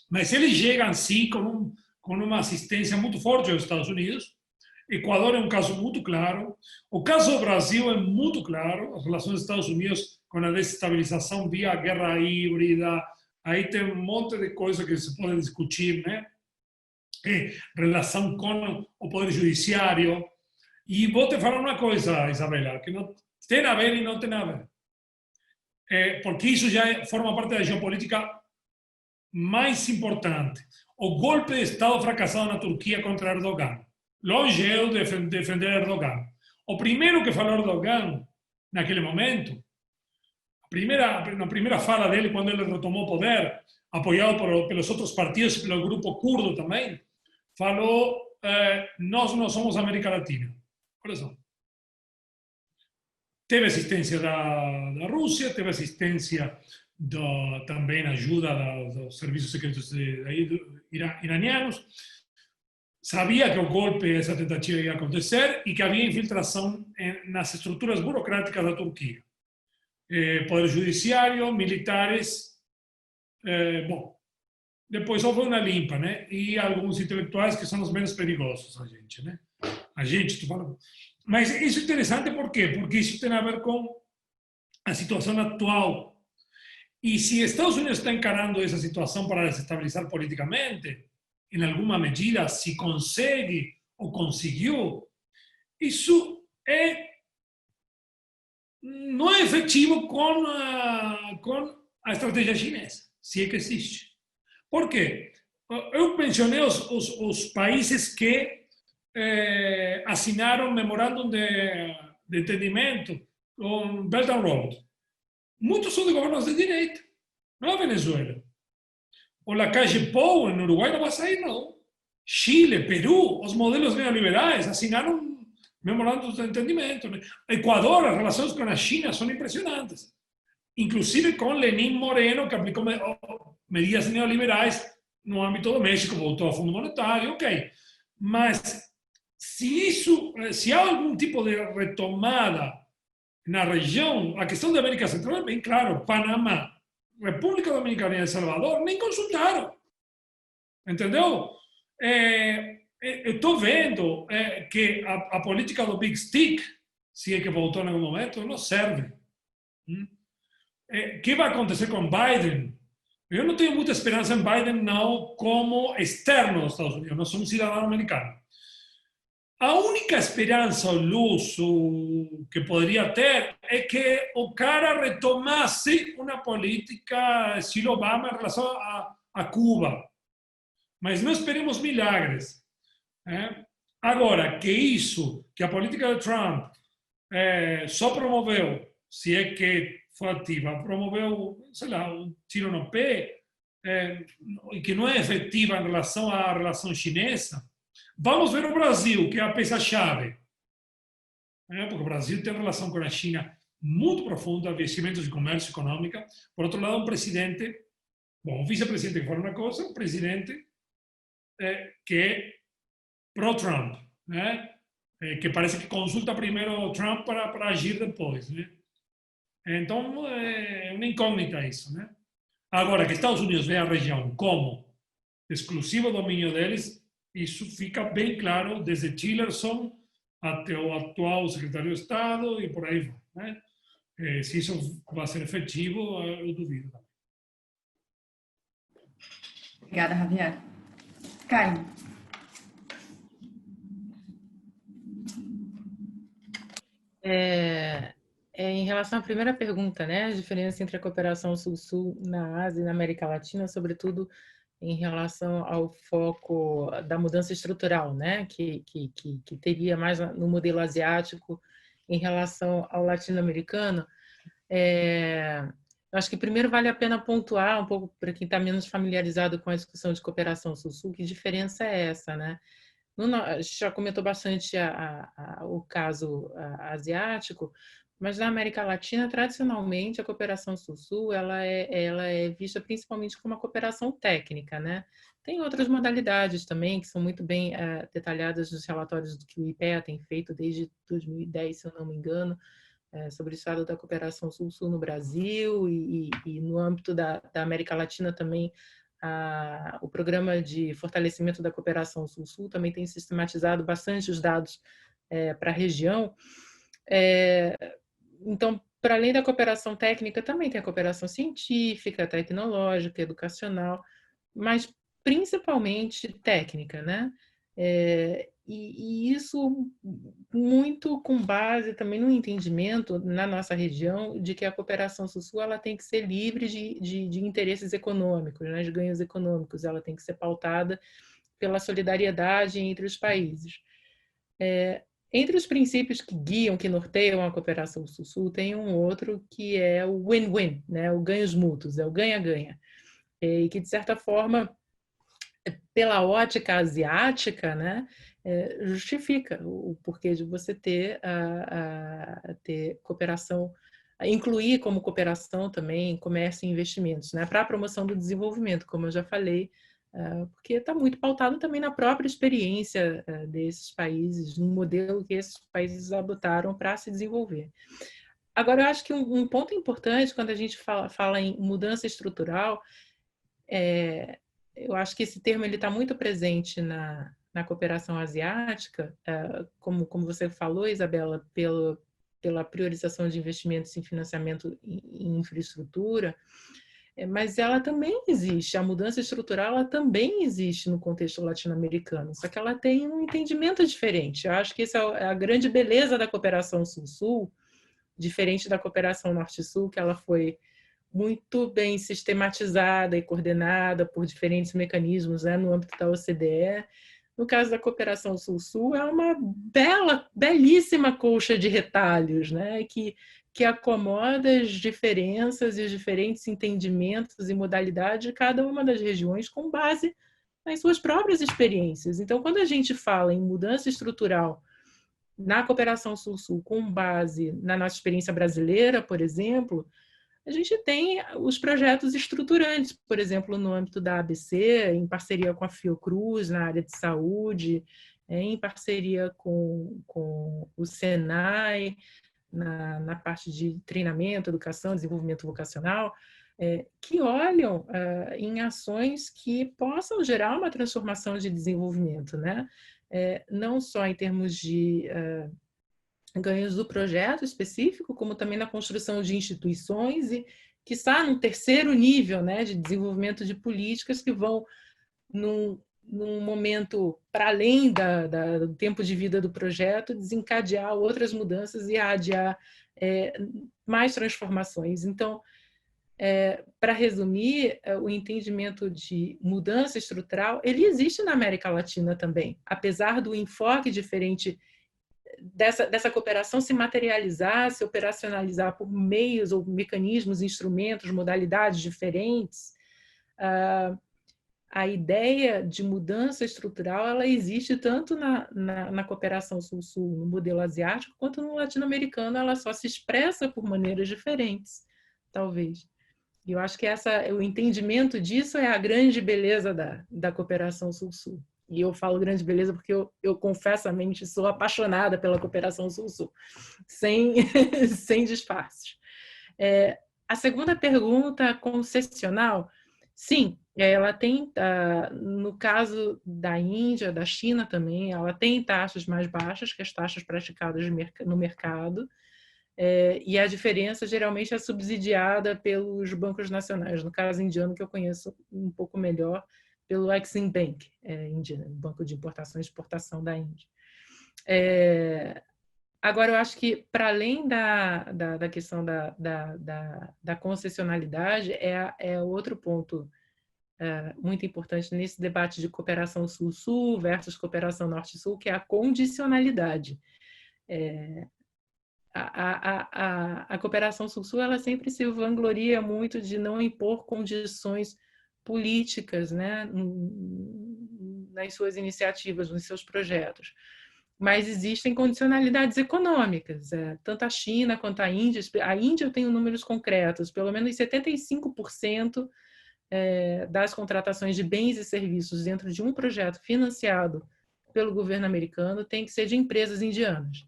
Mas eles chegam, sim, com uma assistência muito forte aos Estados Unidos. Equador é um caso muito claro. O caso do Brasil é muito claro. As relações dos Estados Unidos com a desestabilização via guerra híbrida. Aí tem um monte de coisa que se pode discutir, né? Relação com o Poder Judiciário. E vou te falar uma coisa, Isabela, que não tem a ver e não tem a ver. Porque isso já forma parte da geopolítica mais importante. O golpe de Estado fracassado na Turquia contra Erdogan. Longe eu de defender Erdogan. O primeiro que falou Erdogan, naquele momento, na primeira fala dele, quando ele retomou o poder, apoiado pelos outros partidos e pelo grupo curdo também, falou: nós não somos América Latina. Olha só. Teve assistência da Rússia, teve assistência também ajuda dos serviços secretos iranianos. Sabia que o golpe, essa tentativa ia acontecer e que havia infiltração nas estruturas burocráticas da Turquia. Poder judiciário, militares. Bom, depois houve uma limpa, né? E alguns intelectuais que são os menos perigosos, a gente, né? A gente, tu fala. Mas isso é interessante por quê? Porque isso tem a ver com a situação atual. E se Estados Unidos está encarando essa situação para desestabilizar politicamente, em alguma medida, se consegue ou conseguiu, isso não é efetivo com a estratégia chinesa, se é que existe. Por quê? Eu mencionei os países que assinaram memorandum de entendimento com Belt and Road. Muitos são de governos de direita, não a Venezuela. O Lacalle Pou, no Uruguai, não vai sair, não. Chile, Peru, os modelos neoliberais assinaram memorandos de entendimento. Equador, as relações com a China são impressionantes. Inclusive com Lenín Moreno, que aplicou medidas neoliberais no âmbito do México, voltou ao Fundo Monetário, ok. Mas se há algum tipo de retomada na região, a questão da América Central é bem claro. Panamá, República Dominicana e El Salvador nem consultaram. Entendeu? Eu estou vendo que a política do Big Stick, se é que voltou em algum momento, não serve. O que vai acontecer com Biden? Eu não tenho muita esperança em Biden, não, como externo dos Estados Unidos. Não sou um cidadão americano. a única esperança ou luz que poderia ter é que o cara retomasse uma política estilo Obama em relação a Cuba. Mas não esperemos milagres. Agora, que a política de Trump só promoveu, se é que foi ativa, promoveu, sei lá, um tiro no pé, e que não é efetiva em relação à relação chinesa. Vamos ver o Brasil, que é a peça-chave. Porque o Brasil tem relação com a China muito profunda, investimentos de comércio econômico. Por outro lado, um presidente, um vice-presidente que fala uma coisa, um presidente que é pró-Trump, que parece que consulta primeiro o Trump para agir depois. Então, é uma incógnita isso. Agora, que Estados Unidos vê a região como exclusivo domínio deles, isso fica bem claro desde Tillerson até o atual secretário de Estado e por aí vai. Se isso vai ser efetivo, eu duvido. Obrigada, Javier. Caio. Em relação à primeira pergunta, né, a diferença entre a cooperação Sul-Sul na Ásia e na América Latina, sobretudo em relação ao foco da mudança estrutural, né, que teria mais no modelo asiático em relação ao latino-americano. Eu acho que primeiro vale a pena pontuar um pouco para quem está menos familiarizado com a discussão de cooperação Sul-Sul, que diferença é essa, né? A gente já comentou bastante o caso asiático, mas na América Latina, tradicionalmente, a cooperação Sul-Sul ela é vista principalmente como uma cooperação técnica, né? Tem outras modalidades também que são muito bem detalhadas nos relatórios do que o IPEA tem feito desde 2010, se eu não me engano, sobre o estado da cooperação Sul-Sul no Brasil e no âmbito da América Latina também. O programa de fortalecimento da cooperação Sul-Sul também tem sistematizado bastante os dados para a região. Então, para além da cooperação técnica, também tem a cooperação científica, tecnológica, educacional, mas principalmente técnica, né? E isso muito com base também no entendimento na nossa região de que a cooperação Sul-Sul ela tem que ser livre de interesses econômicos, né, de ganhos econômicos, ela tem que ser pautada pela solidariedade entre os países. Entre os princípios que guiam, que norteiam a cooperação Sul-Sul, tem um outro que é o win-win, né, o ganhos mútuos, é o ganha-ganha, e que, de certa forma, pela ótica asiática, né, justifica o porquê de você ter cooperação, incluir como cooperação também comércio e investimentos, né, para a promoção do desenvolvimento, como eu já falei, porque está muito pautado também na própria experiência desses países, no modelo que esses países adotaram para se desenvolver. Agora, eu acho que um ponto importante quando a gente fala em mudança estrutural eu acho que esse termo está muito presente na cooperação asiática, como você falou, Isabela, pela priorização de investimentos em financiamento em infraestrutura, mas ela também existe, a mudança estrutural ela também existe no contexto latino-americano, só que ela tem um entendimento diferente. Eu acho que essa é a grande beleza da cooperação Sul-Sul, diferente da cooperação Norte-Sul, que ela foi muito bem sistematizada e coordenada por diferentes mecanismos, né, no âmbito da OCDE. No caso da cooperação Sul-Sul, é uma belíssima colcha de retalhos, né, que acomoda as diferenças e os diferentes entendimentos e modalidades de cada uma das regiões com base nas suas próprias experiências. Então, quando a gente fala em mudança estrutural na cooperação Sul-Sul com base na nossa experiência brasileira, por exemplo, a gente tem os projetos estruturantes, por exemplo, no âmbito da ABC, em parceria com a Fiocruz, na área de saúde, em parceria com o Senai, na parte de treinamento, educação, desenvolvimento vocacional, que olham em ações que possam gerar uma transformação de desenvolvimento, né? Não só em termos de ganhos do projeto específico, como também na construção de instituições e que está num terceiro nível, né, de desenvolvimento de políticas que vão num num momento para além do tempo de vida do projeto, desencadear outras mudanças e adiar mais transformações. Então, para resumir, o entendimento de mudança estrutural, ele existe na América Latina também, apesar do enfoque diferente dessa cooperação se materializar, se operacionalizar por meios ou mecanismos, instrumentos, modalidades diferentes. A ideia de mudança estrutural, ela existe tanto na cooperação sul-sul, no modelo asiático, quanto no latino-americano, ela só se expressa por maneiras diferentes, talvez. E eu acho que o entendimento disso é a grande beleza da cooperação sul-sul. E eu falo grande beleza porque eu confessamente sou apaixonada pela cooperação sul-sul, sem disfarces. A segunda pergunta, concessional, sim, ela tem, no caso da Índia, da China também, ela tem taxas mais baixas que as taxas praticadas no mercado, e a diferença geralmente é subsidiada pelos bancos nacionais. No caso indiano, que eu conheço um pouco melhor, pelo Exim Bank, Banco de Importação e Exportação da Índia. Agora, eu acho que, para além da questão da concessionalidade, é outro ponto muito importante nesse debate de cooperação sul-sul versus cooperação norte-sul, que é a condicionalidade. A cooperação sul-sul, ela sempre se vangloria muito de não impor condições políticas, né, nas suas iniciativas, nos seus projetos. Mas existem condicionalidades econômicas, tanto a China quanto a Índia. A Índia eu tenho números concretos, pelo menos 75% das contratações de bens e serviços dentro de um projeto financiado pelo governo americano tem que ser de empresas indianas.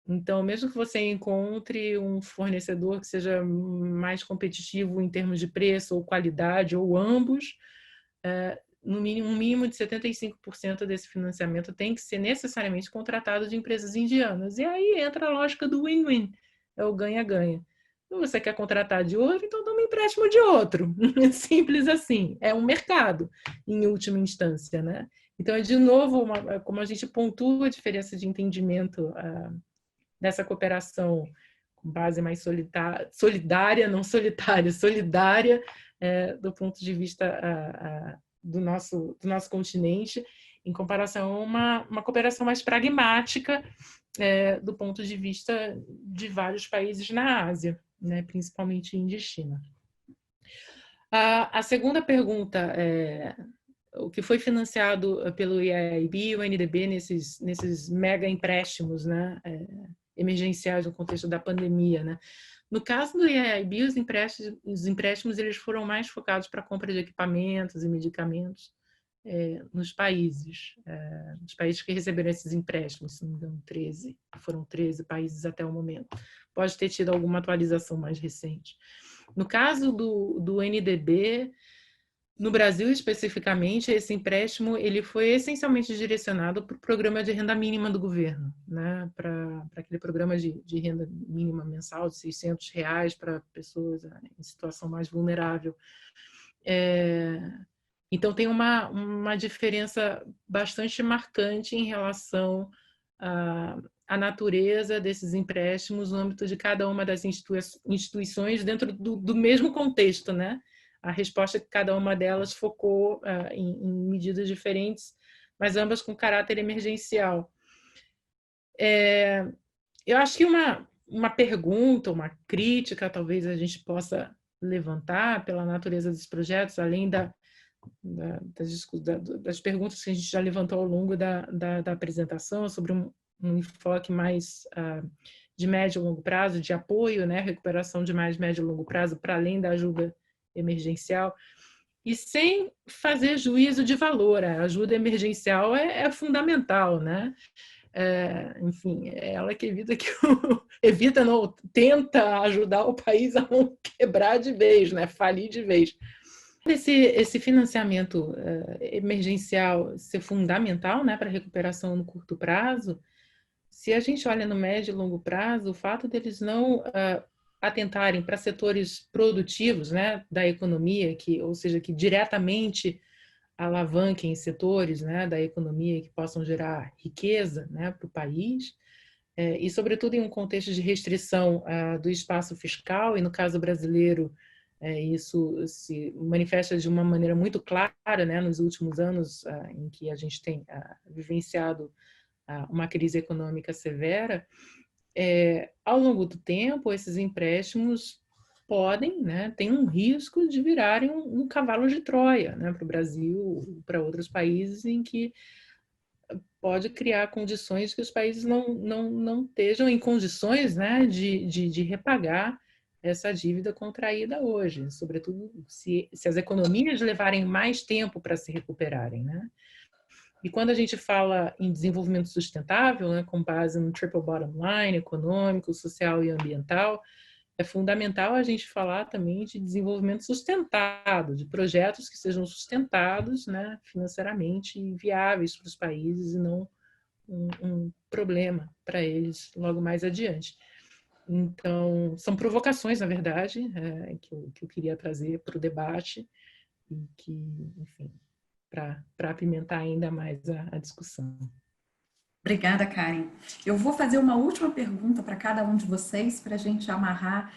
Então, mesmo que você encontre um fornecedor que seja mais competitivo em termos de preço ou qualidade, ou ambos, no mínimo, um mínimo de 75% desse financiamento tem que ser necessariamente contratado de empresas indianas. E aí entra a lógica do win-win, é o ganha-ganha. Se você quer contratar de outro, então toma um empréstimo de outro. Simples assim. É um mercado, em última instância, né? Então, é de novo, como a gente pontua a diferença de entendimento dessa cooperação com base mais solidária, não solitária, solidária, do ponto de vista do nosso continente, em comparação a uma cooperação mais pragmática do ponto de vista de vários países na Ásia, né, principalmente Índia e China. A segunda pergunta o que foi financiado pelo EIB e o NDB nesses mega empréstimos, né, emergenciais no contexto da pandemia, né? No caso do EIB, os empréstimos eles foram mais focados para a compra de equipamentos e medicamentos nos países que receberam esses empréstimos, se não me engano, foram 13 países até o momento. Pode ter tido alguma atualização mais recente. No caso do NDB, no Brasil, especificamente, esse empréstimo ele foi essencialmente direcionado para o programa de renda mínima do governo, né? Para aquele programa de renda mínima mensal de R$600 para pessoas em situação mais vulnerável. Então, tem uma diferença bastante marcante em relação à natureza desses empréstimos no âmbito de cada uma das instituições dentro do mesmo contexto, né? A resposta que cada uma delas focou em medidas diferentes, mas ambas com caráter emergencial. Eu acho que uma pergunta, uma crítica, talvez a gente possa levantar pela natureza dos projetos, além das perguntas que a gente já levantou ao longo da apresentação, sobre um enfoque mais de médio e longo prazo, de apoio, né, recuperação de mais médio e longo prazo, para além da ajuda emergencial, e sem fazer juízo de valor. A ajuda emergencial é fundamental, né? Enfim, é ela que tenta ajudar o país a não quebrar de vez, né? Falir de vez. Esse financiamento emergencial ser fundamental, né, para a recuperação no curto prazo, se a gente olha no médio e longo prazo, o fato deles não atentarem para setores produtivos, né, da economia, ou seja, que diretamente alavanquem setores, né, da economia que possam gerar riqueza, né, para o país, e, sobretudo, em um contexto de restrição do espaço fiscal, e no caso brasileiro, isso se manifesta de uma maneira muito clara, né, nos últimos anos em que a gente tem vivenciado uma crise econômica severa. Ao longo do tempo, esses empréstimos podem, né, tem um risco de virarem um cavalo de Troia, né, para o Brasil, para outros países, em que pode criar condições que os países não estejam em condições, né, de repagar essa dívida contraída hoje, sobretudo se as economias levarem mais tempo para se recuperarem, né? E quando a gente fala em desenvolvimento sustentável, né, com base no triple bottom line, econômico, social e ambiental, é fundamental a gente falar também de desenvolvimento sustentado, de projetos que sejam sustentados, né, financeiramente e viáveis para os países, e não um problema para eles logo mais adiante. Então, são provocações, na verdade, que eu queria trazer para o debate e que, enfim, para apimentar ainda mais a discussão. Obrigada, Karen. Eu vou fazer uma última pergunta para cada um de vocês, para a gente amarrar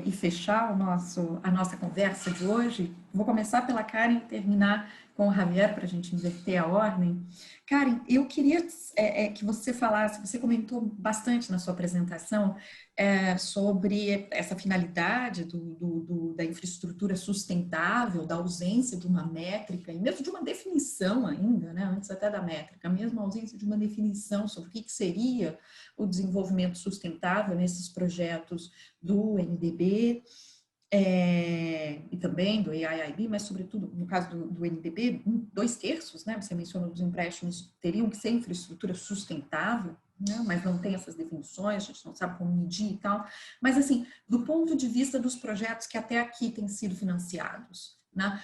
e fechar a nossa conversa de hoje. Vou começar pela Karen e terminar com o Javier, para a gente inverter a ordem. Karen, eu queria que você falasse, você comentou bastante na sua apresentação sobre essa finalidade da infraestrutura sustentável, da ausência de uma métrica, e mesmo de uma definição ainda, né, antes até da métrica, mesmo a ausência de uma definição sobre o que seria o desenvolvimento sustentável nesses projetos do NDB, e também do AIIB, mas sobretudo no caso do NDB, 2/3, né, você mencionou, dos empréstimos teriam que ser infraestrutura sustentável, né, mas não tem essas definições, a gente não sabe como medir e tal, mas assim, do ponto de vista dos projetos que até aqui têm sido financiados, né,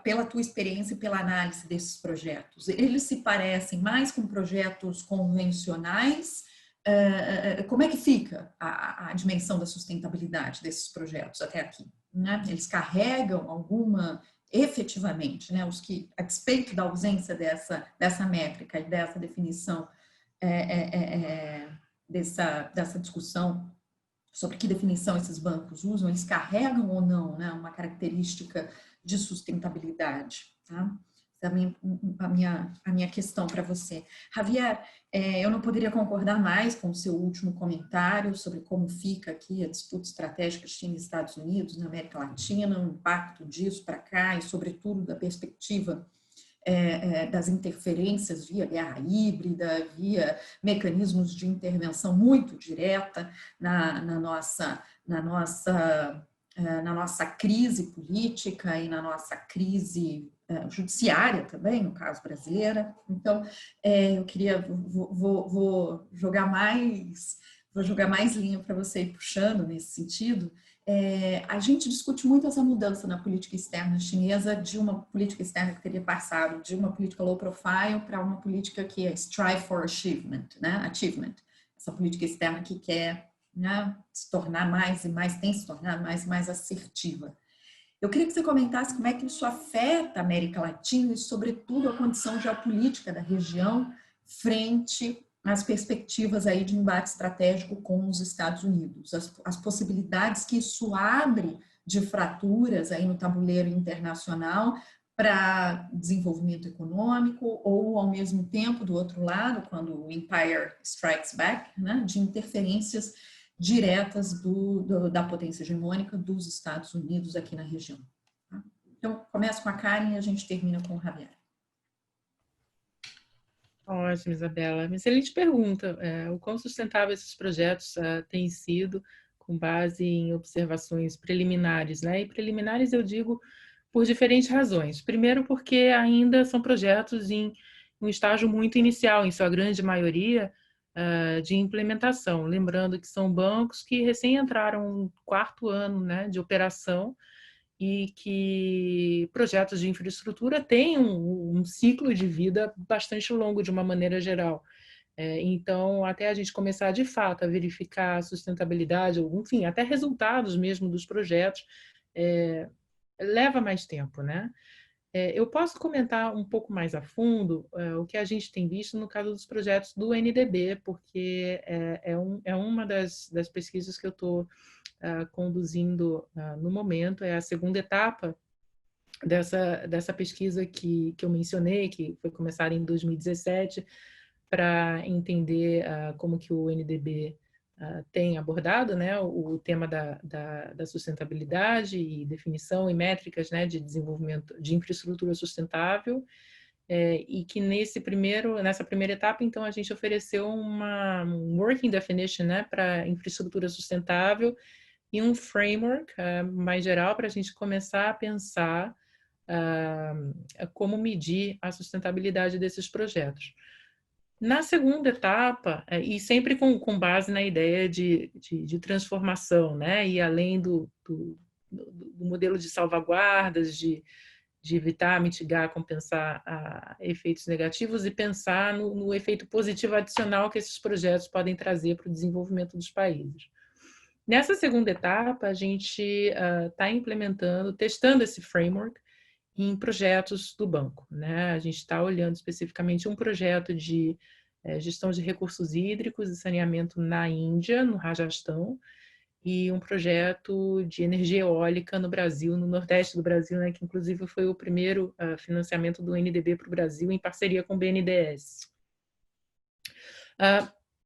pela tua experiência e pela análise desses projetos, eles se parecem mais com projetos convencionais? Como é que fica a dimensão da sustentabilidade desses projetos até aqui, né? Eles carregam efetivamente, né, os que, a despeito da ausência dessa métrica e dessa definição, dessa discussão sobre que definição esses bancos usam, eles carregam ou não, né, uma característica de sustentabilidade, tá? A minha questão para você. Javier, eu não poderia concordar mais com o seu último comentário sobre como fica aqui a disputa estratégica China e Estados Unidos na América Latina, o impacto disso para cá e, sobretudo, da perspectiva das interferências via guerra híbrida, via mecanismos de intervenção muito direta na nossa crise política e na nossa crise judiciária também, no caso brasileira. Então, eu queria, vou jogar mais linha para você ir puxando nesse sentido. A gente discute muito essa mudança na política externa chinesa, de uma política externa que teria passado de uma política low profile para uma política que é strive for achievement, né? Essa política externa que quer, né, se tornar mais e mais, tem se tornado mais e mais assertiva. Eu queria que você comentasse como é que isso afeta a América Latina e, sobretudo, a condição geopolítica da região frente às perspectivas aí de embate estratégico com os Estados Unidos, as possibilidades que isso abre de fraturas aí no tabuleiro internacional para desenvolvimento econômico ou, ao mesmo tempo, do outro lado, quando o Empire Strikes Back, né, de interferências diretas da potência hegemônica dos Estados Unidos aqui na região. Tá? Então, começo com a Karen e a gente termina com o Javier. Ótimo, Isabela. Uma excelente pergunta. O quão sustentável esses projetos têm sido com base em observações preliminares, né? E preliminares eu digo por diferentes razões. Primeiro, porque ainda são projetos em um estágio muito inicial, em sua grande maioria, de implementação. Lembrando que são bancos que recém entraram no 4º ano, né, de operação, e que projetos de infraestrutura têm um ciclo de vida bastante longo, de uma maneira geral. Então, até a gente começar, de fato, a verificar a sustentabilidade, ou, enfim, até resultados mesmo dos projetos, leva mais tempo, né? Eu posso comentar um pouco mais a fundo o que a gente tem visto no caso dos projetos do NDB, porque é uma das pesquisas que eu estou conduzindo no momento, é a segunda etapa dessa pesquisa que eu mencionei, que foi começada em 2017, para entender como que o NDB tem abordado, né, o tema da sustentabilidade e definição e métricas, né, de desenvolvimento de infraestrutura sustentável, e que nessa primeira etapa, então, a gente ofereceu um working definition, né, para infraestrutura sustentável e um framework mais geral para a gente começar a pensar como medir a sustentabilidade desses projetos. Na segunda etapa, e sempre com base na ideia de transformação, né? E além do modelo de salvaguardas, de evitar, mitigar, compensar efeitos negativos e pensar no efeito positivo adicional que esses projetos podem trazer para o desenvolvimento dos países. Nessa segunda etapa, a gente está testando esse framework em projetos do banco, né? A gente está olhando especificamente um projeto de gestão de recursos hídricos e saneamento na Índia, no Rajastão, e um projeto de energia eólica no Brasil, no Nordeste do Brasil, né? Que inclusive foi o primeiro financiamento do NDB para o Brasil em parceria com o BNDES.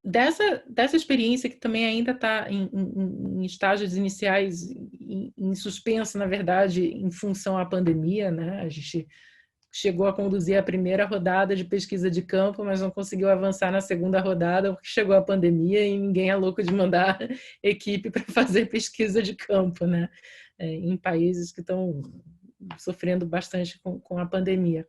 Dessa experiência que também ainda está em estágios iniciais, em suspenso, na verdade, em função à pandemia, né? A gente chegou a conduzir a primeira rodada de pesquisa de campo, mas não conseguiu avançar na segunda rodada porque chegou a pandemia e ninguém é louco de mandar equipe para fazer pesquisa de campo, né? Em países que estão sofrendo bastante com a pandemia.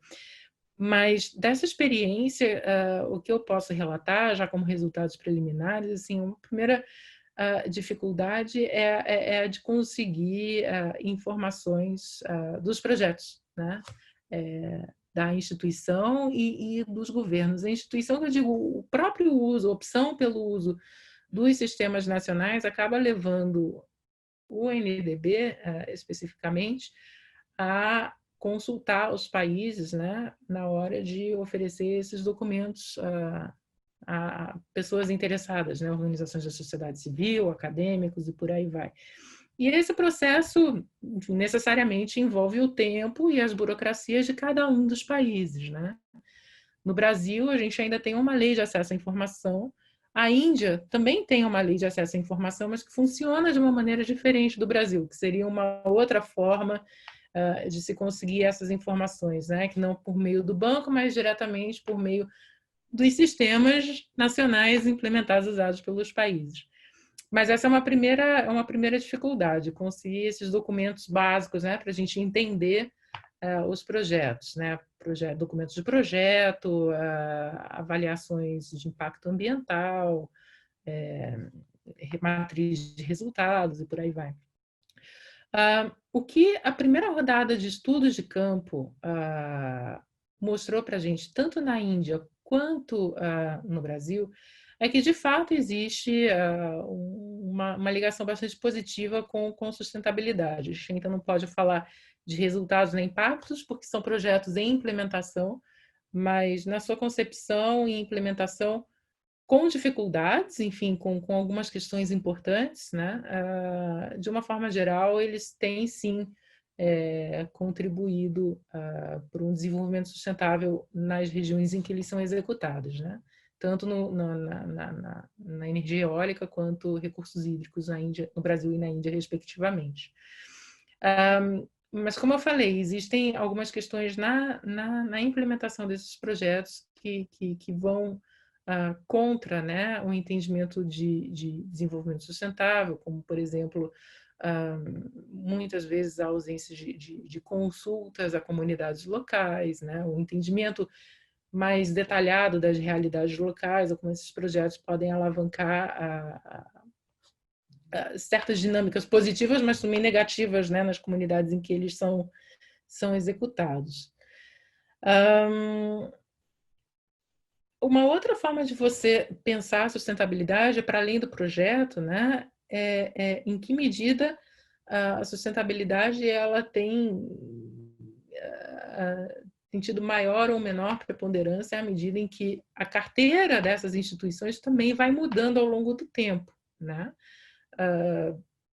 Mas dessa experiência, o que eu posso relatar, já como resultados preliminares, assim, uma primeira dificuldade é a de conseguir informações dos projetos, né? Da instituição e dos governos. A instituição, que eu digo, o próprio uso, a opção pelo uso dos sistemas nacionais acaba levando o NDB, especificamente, a consultar os países, né, na hora de oferecer esses documentos a pessoas interessadas, né, organizações da sociedade civil, acadêmicos e por aí vai. E esse processo, enfim, necessariamente envolve o tempo e as burocracias de cada um dos países, né? No Brasil, a gente ainda tem uma lei de acesso à informação. A Índia também tem uma lei de acesso à informação, mas que funciona de uma maneira diferente do Brasil, que seria uma outra forma de se conseguir essas informações, né? Que não por meio do banco, mas diretamente por meio dos sistemas nacionais implementados, usados pelos países. Mas essa é uma primeira dificuldade, conseguir esses documentos básicos, né, para a gente entender os projetos, né, documentos de projeto, avaliações de impacto ambiental, matriz de resultados e por aí vai. O que a primeira rodada de estudos de campo mostrou para a gente, tanto na Índia quanto no Brasil, é que de fato existe uma ligação bastante positiva com sustentabilidade. A gente ainda não pode falar de resultados nem impactos, porque são projetos em implementação, mas na sua concepção e implementação, com dificuldades, enfim, com algumas questões importantes, né? De uma forma geral, eles têm sim contribuído para um desenvolvimento sustentável nas regiões em que eles são executados, né? Tanto na energia eólica quanto recursos hídricos na Índia, no Brasil e na Índia, respectivamente. Mas, como eu falei, existem algumas questões na implementação desses projetos que vão contra, né, o entendimento de desenvolvimento sustentável, como, por exemplo, muitas vezes a ausência de consultas a comunidades locais, né, o entendimento mais detalhado das realidades locais, ou como esses projetos podem alavancar certas dinâmicas positivas, mas também negativas, né, nas comunidades em que eles são executados. Uma outra forma de você pensar a sustentabilidade, para além do projeto, né, em que medida a sustentabilidade ela tem tem tido maior ou menor preponderância à medida em que a carteira dessas instituições também vai mudando ao longo do tempo, né?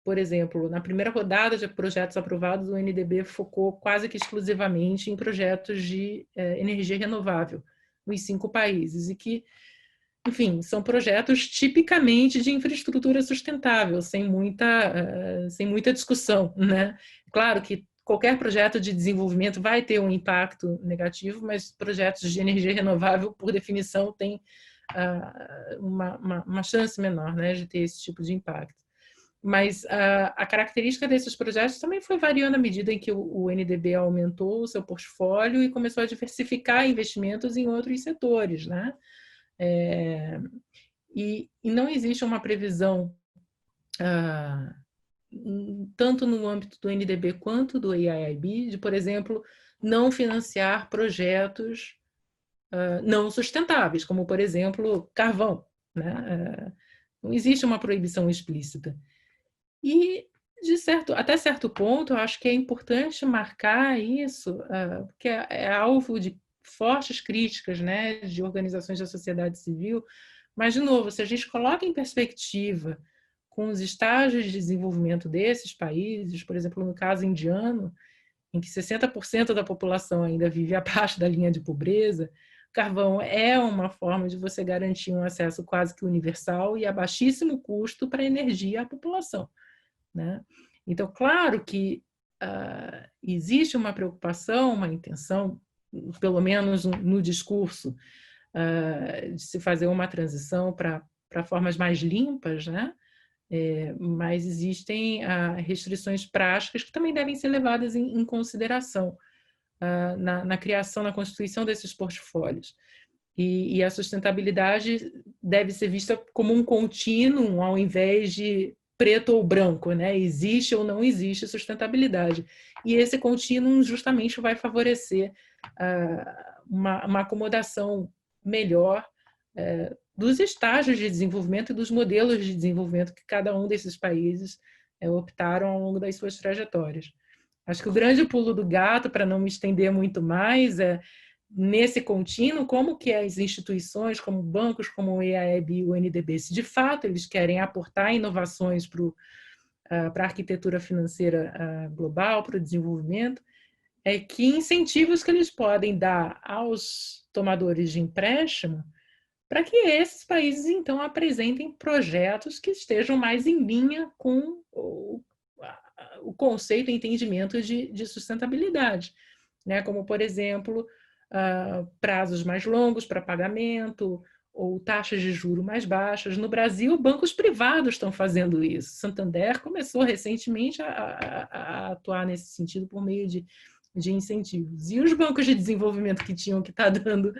Por exemplo, na primeira rodada de projetos aprovados, o NDB focou quase que exclusivamente em projetos de energia renovável nos 5 países, e que, enfim, são projetos tipicamente de infraestrutura sustentável, sem muita discussão, né? Claro que qualquer projeto de desenvolvimento vai ter um impacto negativo, mas projetos de energia renovável, por definição, têm uma chance menor, né, de ter esse tipo de impacto. Mas a característica desses projetos também foi variando à medida em que o NDB aumentou o seu portfólio e começou a diversificar investimentos em outros setores, né? E não existe uma previsão, tanto no âmbito do NDB quanto do EIIB, de, por exemplo, não financiar projetos não sustentáveis, como, por exemplo, carvão, né? Não existe uma proibição explícita. E, até certo ponto, eu acho que é importante marcar isso, porque é alvo de fortes críticas, né, de organizações da sociedade civil. Mas, de novo, se a gente coloca em perspectiva com os estágios de desenvolvimento desses países, por exemplo, no caso indiano, em que 60% da população ainda vive abaixo da linha de pobreza, carvão é uma forma de você garantir um acesso quase que universal e a baixíssimo custo para a energia à população, né? Então, claro que existe uma preocupação, uma intenção, pelo menos no discurso, de se fazer uma transição para formas mais limpas, né? Mas existem restrições práticas que também devem ser levadas em consideração na criação, na constituição desses portfólios. E a sustentabilidade deve ser vista como um contínuo, ao invés de preto ou branco, né? Existe ou não existe sustentabilidade. E esse contínuo justamente vai favorecer uma acomodação melhor dos estágios de desenvolvimento e dos modelos de desenvolvimento que cada um desses países optaram ao longo das suas trajetórias. Acho que o grande pulo do gato, para não me estender muito mais, nesse contínuo, como que as instituições, como bancos, como o EAEB e o NDB, se de fato eles querem aportar inovações para a arquitetura financeira global, para o desenvolvimento, que incentivos que eles podem dar aos tomadores de empréstimo para que esses países, então, apresentem projetos que estejam mais em linha com o conceito e entendimento de sustentabilidade, né? Como, por exemplo, prazos mais longos para pagamento ou taxas de juros mais baixas. No Brasil, bancos privados estão fazendo isso. Santander começou recentemente a atuar nesse sentido por meio de incentivos. E os bancos de desenvolvimento que tinham que estar dando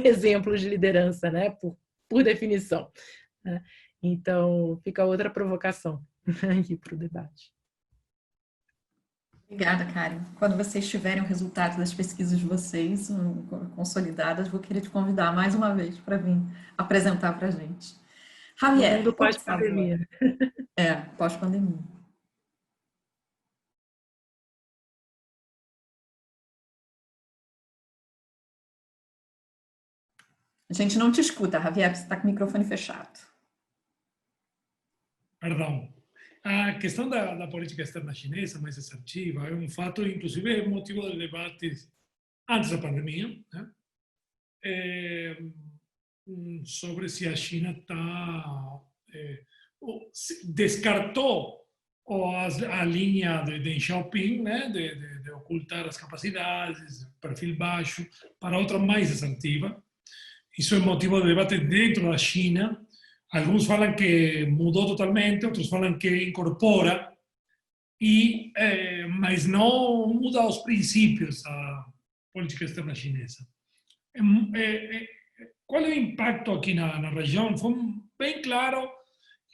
exemplos de liderança, né? Por definição, né? Então, fica outra provocação aqui para o debate. Obrigada, Karen. Quando vocês tiverem o resultado das pesquisas de vocês consolidadas, vou querer te convidar mais uma vez para vir apresentar para a gente. Javier, no mundo por favor. pós-pandemia. Pós-pandemia. A gente não te escuta, Javier, você está com o microfone fechado. Perdão. A questão da política externa chinesa mais assertiva é um fato, inclusive, é motivo de debates antes da pandemia, né? Sobre se a China descartou a linha de Deng Xiaoping, né? de ocultar as capacidades, perfil baixo, para outra mais assertiva. Isso é motivo de debate dentro da China. Alguns falam que mudou totalmente, outros falam que incorpora, mas não muda os princípios da política externa chinesa. Qual é o impacto aqui na região? Foi bem claro,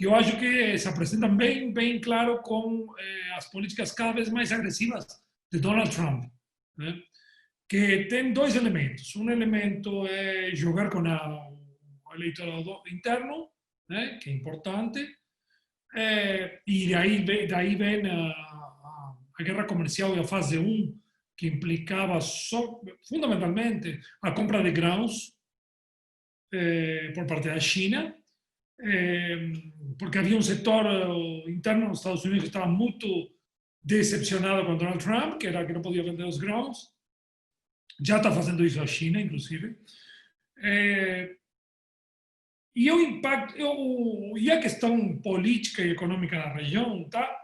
e eu acho que se apresentam bem claro com as políticas cada vez mais agressivas de Donald Trump, né? Que tem dois elementos. Um elemento é jogar com o eleitorado interno, né, que é importante, e daí vem a guerra comercial e a fase 1 que implicava fundamentalmente a compra de grãos por parte da China, porque havia um setor interno nos Estados Unidos que estava muito decepcionado com Donald Trump, que era que não podia vender os grãos. Já está fazendo isso a China, inclusive. E o impacto, e a questão política e econômica na região, tá?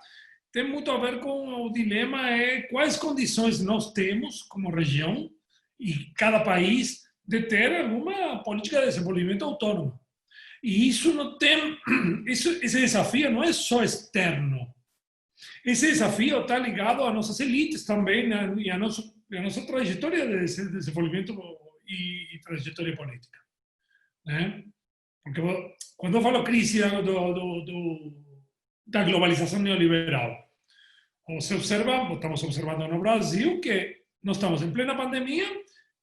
Tem muito a ver com o dilema quais condições nós temos como região e cada país de ter alguma política de desenvolvimento autônomo. E isso não tem, esse desafio não é só externo. Esse desafio está ligado às nossas elites também, né, e à nossa trajetória de desenvolvimento e trajetória política, né? Porque quando eu falo crise da globalização neoliberal, você observa, estamos observando no Brasil, que nós estamos em plena pandemia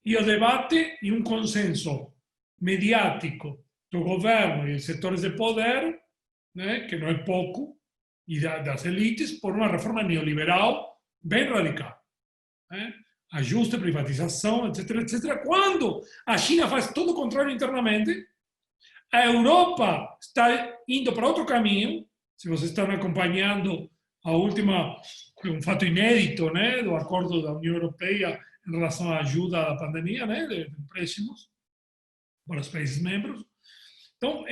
e o debate e um consenso mediático do governo e setores de poder, né, que não é pouco, e das elites, por uma reforma neoliberal bem radical, né? Ajuste, privatização, etc, etc. Quando a China faz todo o contrário internamente, a Europa está indo para outro caminho. Se vocês estão acompanhando a última, um fato inédito, né, do acordo da União Europeia em relação à ajuda à pandemia, né, de empréstimos para os países membros. Então,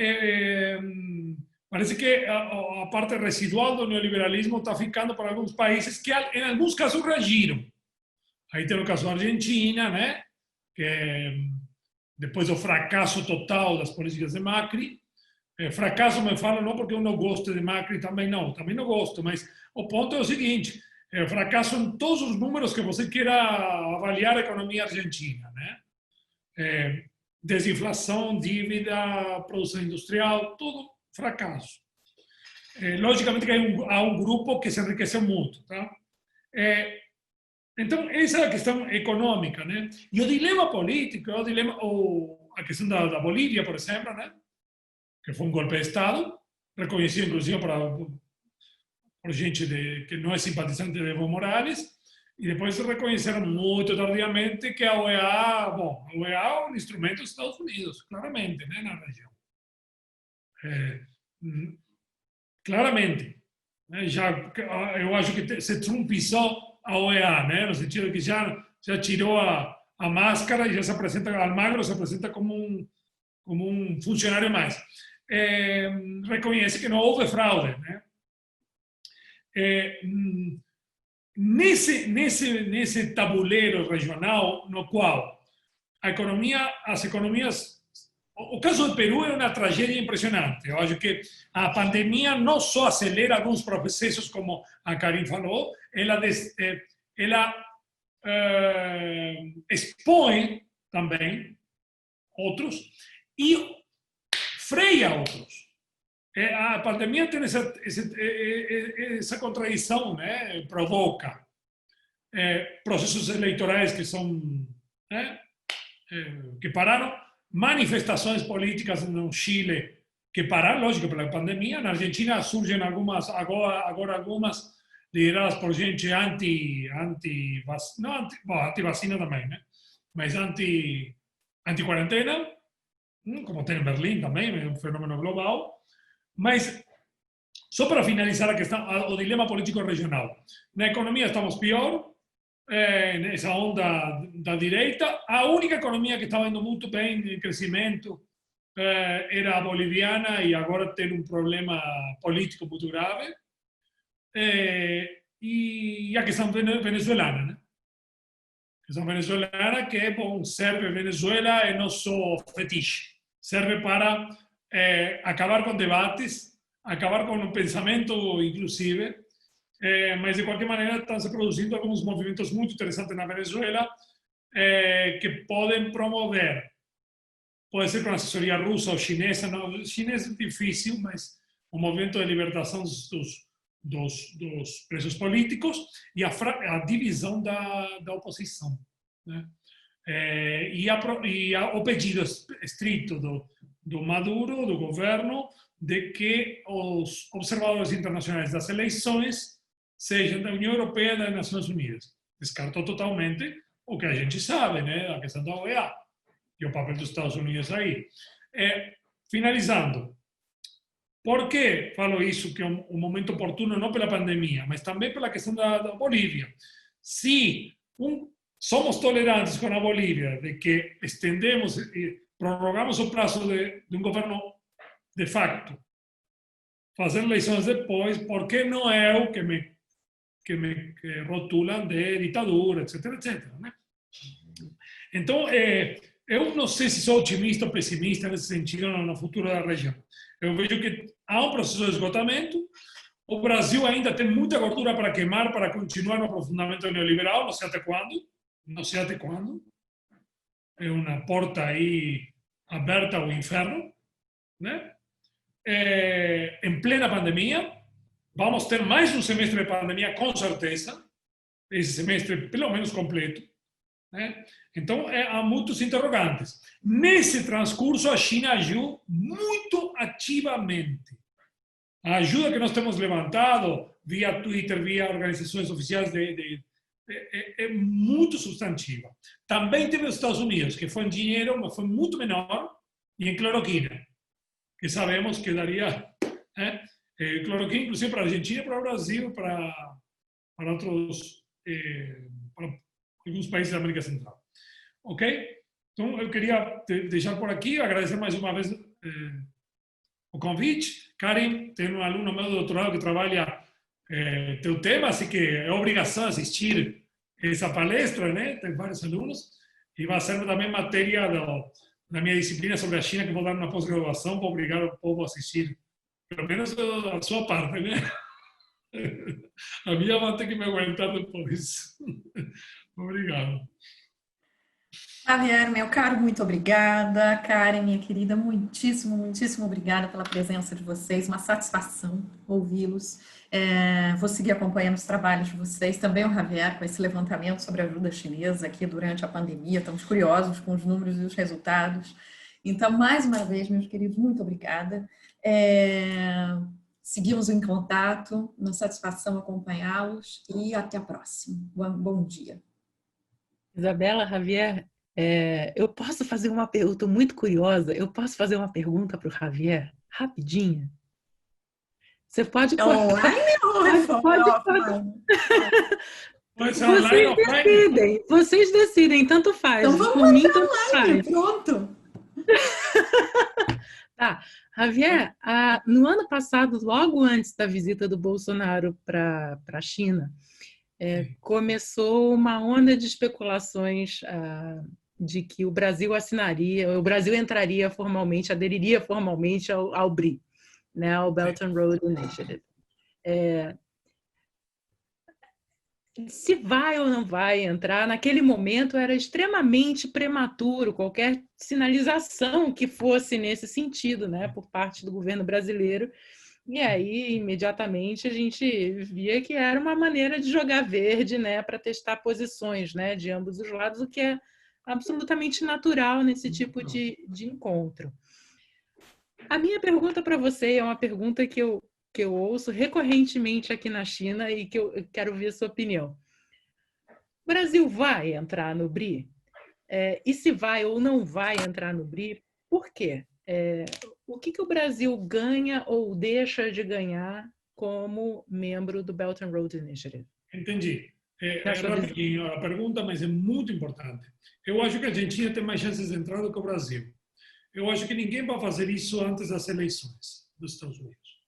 parece que a parte residual do neoliberalismo está ficando para alguns países que, em alguns casos, reagiram. Aí tem o caso da Argentina, né, que depois do fracasso total das políticas de Macri. Fracasso me falo não porque eu não gosto de Macri, também não gosto, mas o ponto é o seguinte: fracasso em todos os números que você queira avaliar a economia argentina, né? Desinflação, dívida, produção industrial, tudo fracasso. Logicamente que há um grupo que se enriqueceu muito, tá? Então, essa é a questão econômica, né? E o dilema político, a questão da Bolívia, por exemplo, né? Que foi um golpe de Estado, reconhecido inclusive por gente que não é simpatizante de Evo Morales, e depois reconheceram muito tardiamente que a OEA, bom, a OEA é um instrumento dos Estados Unidos, claramente, né, na região. Claramente. Né? Eu acho que se trumpizou a OEA, né? No sentido de que já tirou a máscara e já se apresenta, Almagro se apresenta como um funcionário mais. Reconhece que não houve fraude, né? Nesse tabuleiro regional no qual as economias, o caso do Peru é uma tragédia impressionante. Eu acho que a pandemia não só acelera alguns processos, como a Karin falou, ela expõe também outros e freia outros. A pandemia tem essa contradição, né? Provoca processos eleitorais que são, né? Que pararam, manifestações políticas no Chile que pararam, lógico, pela pandemia. Na Argentina surgem agora algumas lideradas por gente anti-vacina também, né? Mas anti-quarentena, como tem em Berlim também, é um fenômeno global. Mas, só para finalizar a questão, o dilema político regional. Na economia estamos pior, nessa onda da direita. A única economia que estava indo muito bem em crescimento era a boliviana, e agora tem um problema político muito grave. E a questão venezuelana, né? A questão venezuelana, que, bom, serve, Venezuela é nosso fetiche. Serve para acabar com debates, acabar com o pensamento, inclusive, mas de qualquer maneira estão se produzindo alguns movimentos muito interessantes na Venezuela que podem promover, pode ser com assessoria russa ou chinesa, não, chinesa é difícil, mas o movimento de libertação dos presos políticos e a divisão da oposição, né? O pedido estrito do Maduro, do governo, de que os observadores internacionais das eleições sejam da União Europeia e das Nações Unidas. descartou totalmente o que a gente sabe, né? A questão da OEA e o papel dos Estados Unidos aí. Finalizando, por que falo isso, que é um momento oportuno, não pela pandemia, mas também pela questão da Bolívia? Se somos tolerantes com a Bolívia, de que estendemos e prorrogamos o prazo de um governo de facto, fazer eleições depois, por que não é o que me rotulam de ditadura, etc, etc. Né? Então, eu não sei se sou otimista ou pessimista nesse sentido no futuro da região. Eu vejo que há um processo de esgotamento, o Brasil ainda tem muita gordura para queimar para continuar no aprofundamento neoliberal, não sei até quando, não sei até quando. É uma porta aí aberta ao inferno, né? Em plena pandemia, vamos ter mais um semestre de pandemia, com certeza, esse semestre pelo menos completo, né? Então, há muitos interrogantes. Nesse transcurso, a China agiu muito ativamente. A ajuda que nós temos levantado via Twitter, via organizações oficiais, é muito substantiva. Também teve os Estados Unidos, que foi em dinheiro, mas foi muito menor, e em cloroquina, que sabemos que daria cloroquina, inclusive para a Argentina, para o Brasil, para outros, para alguns países da América Central. Ok? Então, eu queria deixar por aqui, agradecer mais uma vez o convite. Karim, tem um aluno meu do doutorado que trabalha teu tema, assim que é obrigação assistir essa palestra, né? Tem vários alunos, e vai ser também matéria da minha disciplina sobre a China, que vou dar na pós-graduação, para obrigar o povo a assistir, pelo menos a sua parte, né? A minha vai ter que me aguentar depois. Obrigado. Javier, meu caro, muito obrigada. Karen, minha querida, muitíssimo, muitíssimo obrigada pela presença de vocês. Uma satisfação ouvi-los. Vou seguir acompanhando os trabalhos de vocês. Também o Javier, com esse levantamento sobre a ajuda chinesa aqui durante a pandemia. Estamos curiosos com os números e os resultados. Então, mais uma vez, meus queridos, muito obrigada. Seguimos em contato. Uma satisfação acompanhá-los e até a próxima. Bom dia. Isabela, Javier, eu posso fazer uma pergunta, estou muito curiosa, eu posso fazer uma pergunta para o Javier, rapidinho? Você pode cortar. Vocês decidem, tanto faz. Então vamos por mim, manter tanto online, faz. pronto. Tá, Javier, no ano passado, logo antes da visita do Bolsonaro para a China, começou uma onda de especulações de que o Brasil entraria formalmente, aderiria formalmente ao BRI, né, ao Belt and Road Initiative. Se vai ou não vai entrar, naquele momento era extremamente prematuro qualquer sinalização que fosse nesse sentido, né, por parte do governo brasileiro. E aí, imediatamente, a gente via que era uma maneira de jogar verde, né, para testar posições, né, de ambos os lados, o que é absolutamente natural nesse tipo de encontro. A minha pergunta para você é uma pergunta que eu ouço recorrentemente aqui na China e que eu quero ver a sua opinião. O Brasil vai entrar no BRI? E se vai ou não vai entrar no BRI, por quê? O que o Brasil ganha ou deixa de ganhar como membro do Belt and Road Initiative? Entendi. Rapidinho a pergunta, mas é muito importante. Eu acho que a Argentina tem mais chances de entrar do que o Brasil. Eu acho que ninguém vai fazer isso antes das eleições dos Estados Unidos.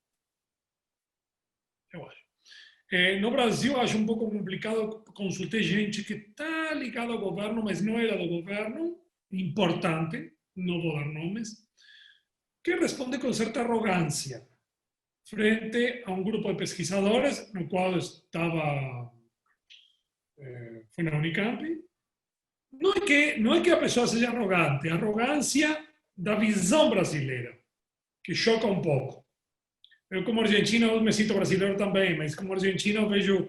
Eu acho. No Brasil, acho um pouco complicado. Consultei gente que está ligada ao governo, mas não era do governo, importante, não vou dar nomes, que responde com certa arrogância frente a um grupo de pesquisadores, no qual estava, foi na Unicamp. Não é que a pessoa seja arrogante, a arrogância da visão brasileira, que choca um pouco. Eu, como argentino, eu me sinto brasileiro também, mas como argentino eu vejo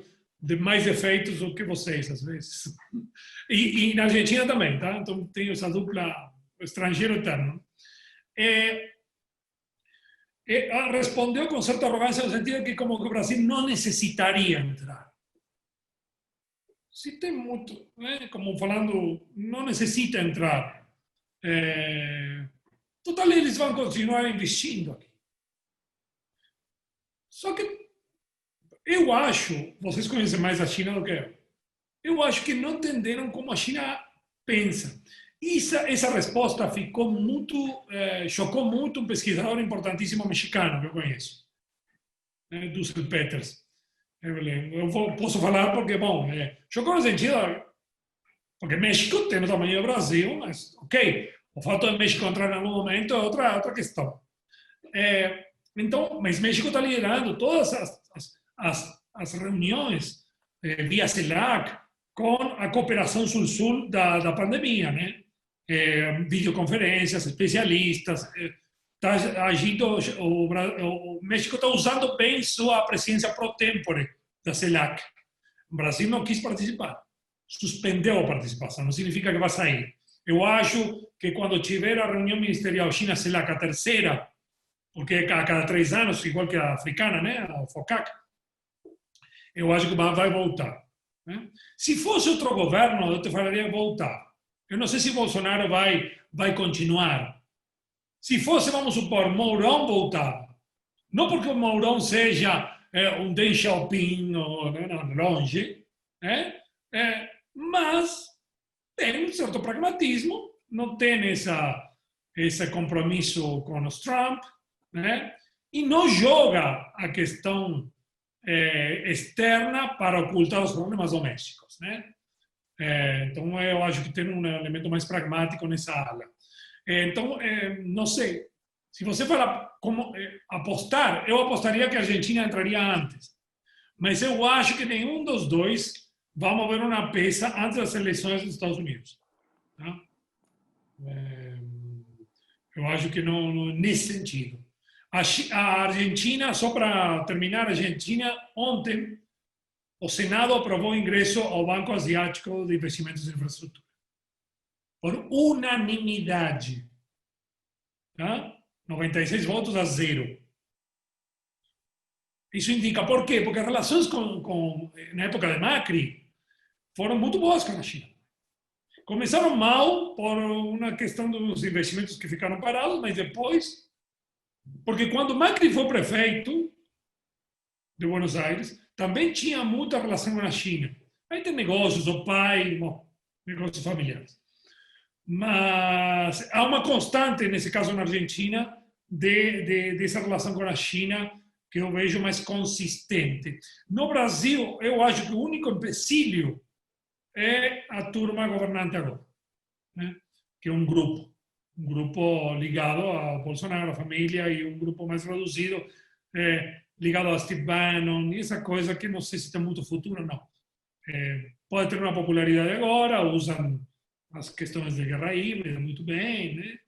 mais defeitos do que vocês, às vezes. E na Argentina também, tá? Então tenho essa dupla estrangeiro eterno. Respondeu com certa arrogância no sentido de que como que o Brasil não necessitaria entrar. se tem muito, né, como falando, não necessita entrar. Total, eles vão continuar investindo aqui. Só que eu acho, vocês conhecem mais a China do que eu acho que não entenderam como a China pensa. Essa resposta ficou muito, chocou muito um pesquisador importantíssimo mexicano que eu conheço, Dussel Peters. Posso falar porque, bom, chocou no sentido, porque México tem o tamanho do Brasil, mas, ok, o fato de México entrar em algum momento é outra questão. Então, mas México está liderando todas as reuniões via CELAC com a cooperação sul-sul da pandemia, né? Videoconferências, especialistas, está agindo, o México está usando bem sua presença pro tempore da CELAC. O Brasil não quis participar, suspendeu a participação, não significa que vai sair. Eu acho que quando tiver a reunião ministerial China-CELAC, a terceira, porque a cada 3 anos, igual que a africana, né, a FOCAC, eu acho que vai voltar. Né? Se fosse outro governo, eu te falaria voltar. Eu não sei se Bolsonaro vai continuar. Se fosse, vamos supor, Mourão voltar. Não porque o Mourão seja um Deng Xiaoping, longe, mas tem um certo pragmatismo, não tem esse compromisso com os Trump, né? E não joga a questão externa para ocultar os problemas domésticos, né? Então, eu acho que tem um elemento mais pragmático nessa ala. Então, não sei. Se você fala como apostar, eu apostaria que a Argentina entraria antes. Mas eu acho que nenhum dos dois vai mover uma peça antes das eleições dos Estados Unidos. Tá? Eu acho que não nesse sentido. A Argentina, só para terminar, a Argentina, ontem, o Senado aprovou o ingresso ao Banco Asiático de Investimentos em Infraestrutura. Por unanimidade. Tá? 96 votos a 0. Isso indica por quê? Porque as relações na época de Macri foram muito boas com a China. Começaram mal por uma questão dos investimentos que ficaram parados, mas depois, porque quando Macri foi prefeito de Buenos Aires, também tinha muita relação com a China. Aí tem negócios, o pai, negócios familiares. Mas há uma constante, nesse caso na Argentina, dessa relação com a China que eu vejo mais consistente. No Brasil, eu acho que o único empecilho é a turma governante agora, né? Que é um grupo ligado ao Bolsonaro, à família, e um grupo mais reduzido ligado a Steve Bannon, e essa coisa que não sei se tem muito futuro, não. Pode ter uma popularidade agora, usam as questões de guerra híbrida muito bem, né?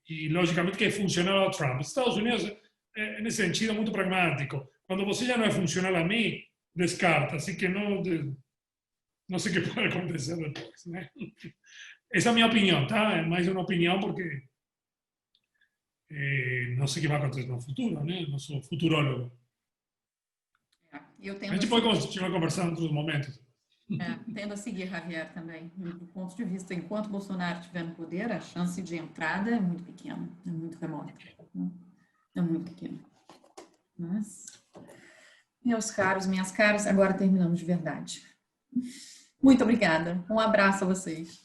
E logicamente que é funcional ao Trump. Estados Unidos, nesse sentido, é muito pragmático. Quando você já não é funcional a mim, descarta. Assim que não sei o que pode acontecer depois, né? Essa é a minha opinião, tá? É mais uma opinião porque não sei o que vai acontecer no futuro, né? Não sou futurólogo. A gente pode continuar conversando em outros momentos. Tendo a seguir, Javier, também. Do ponto de vista, enquanto Bolsonaro estiver no poder, a chance de entrada é muito pequena, é muito remota. É muito pequena. Mas, meus caros, minhas caras, agora terminamos de verdade. Muito obrigada. Um abraço a vocês.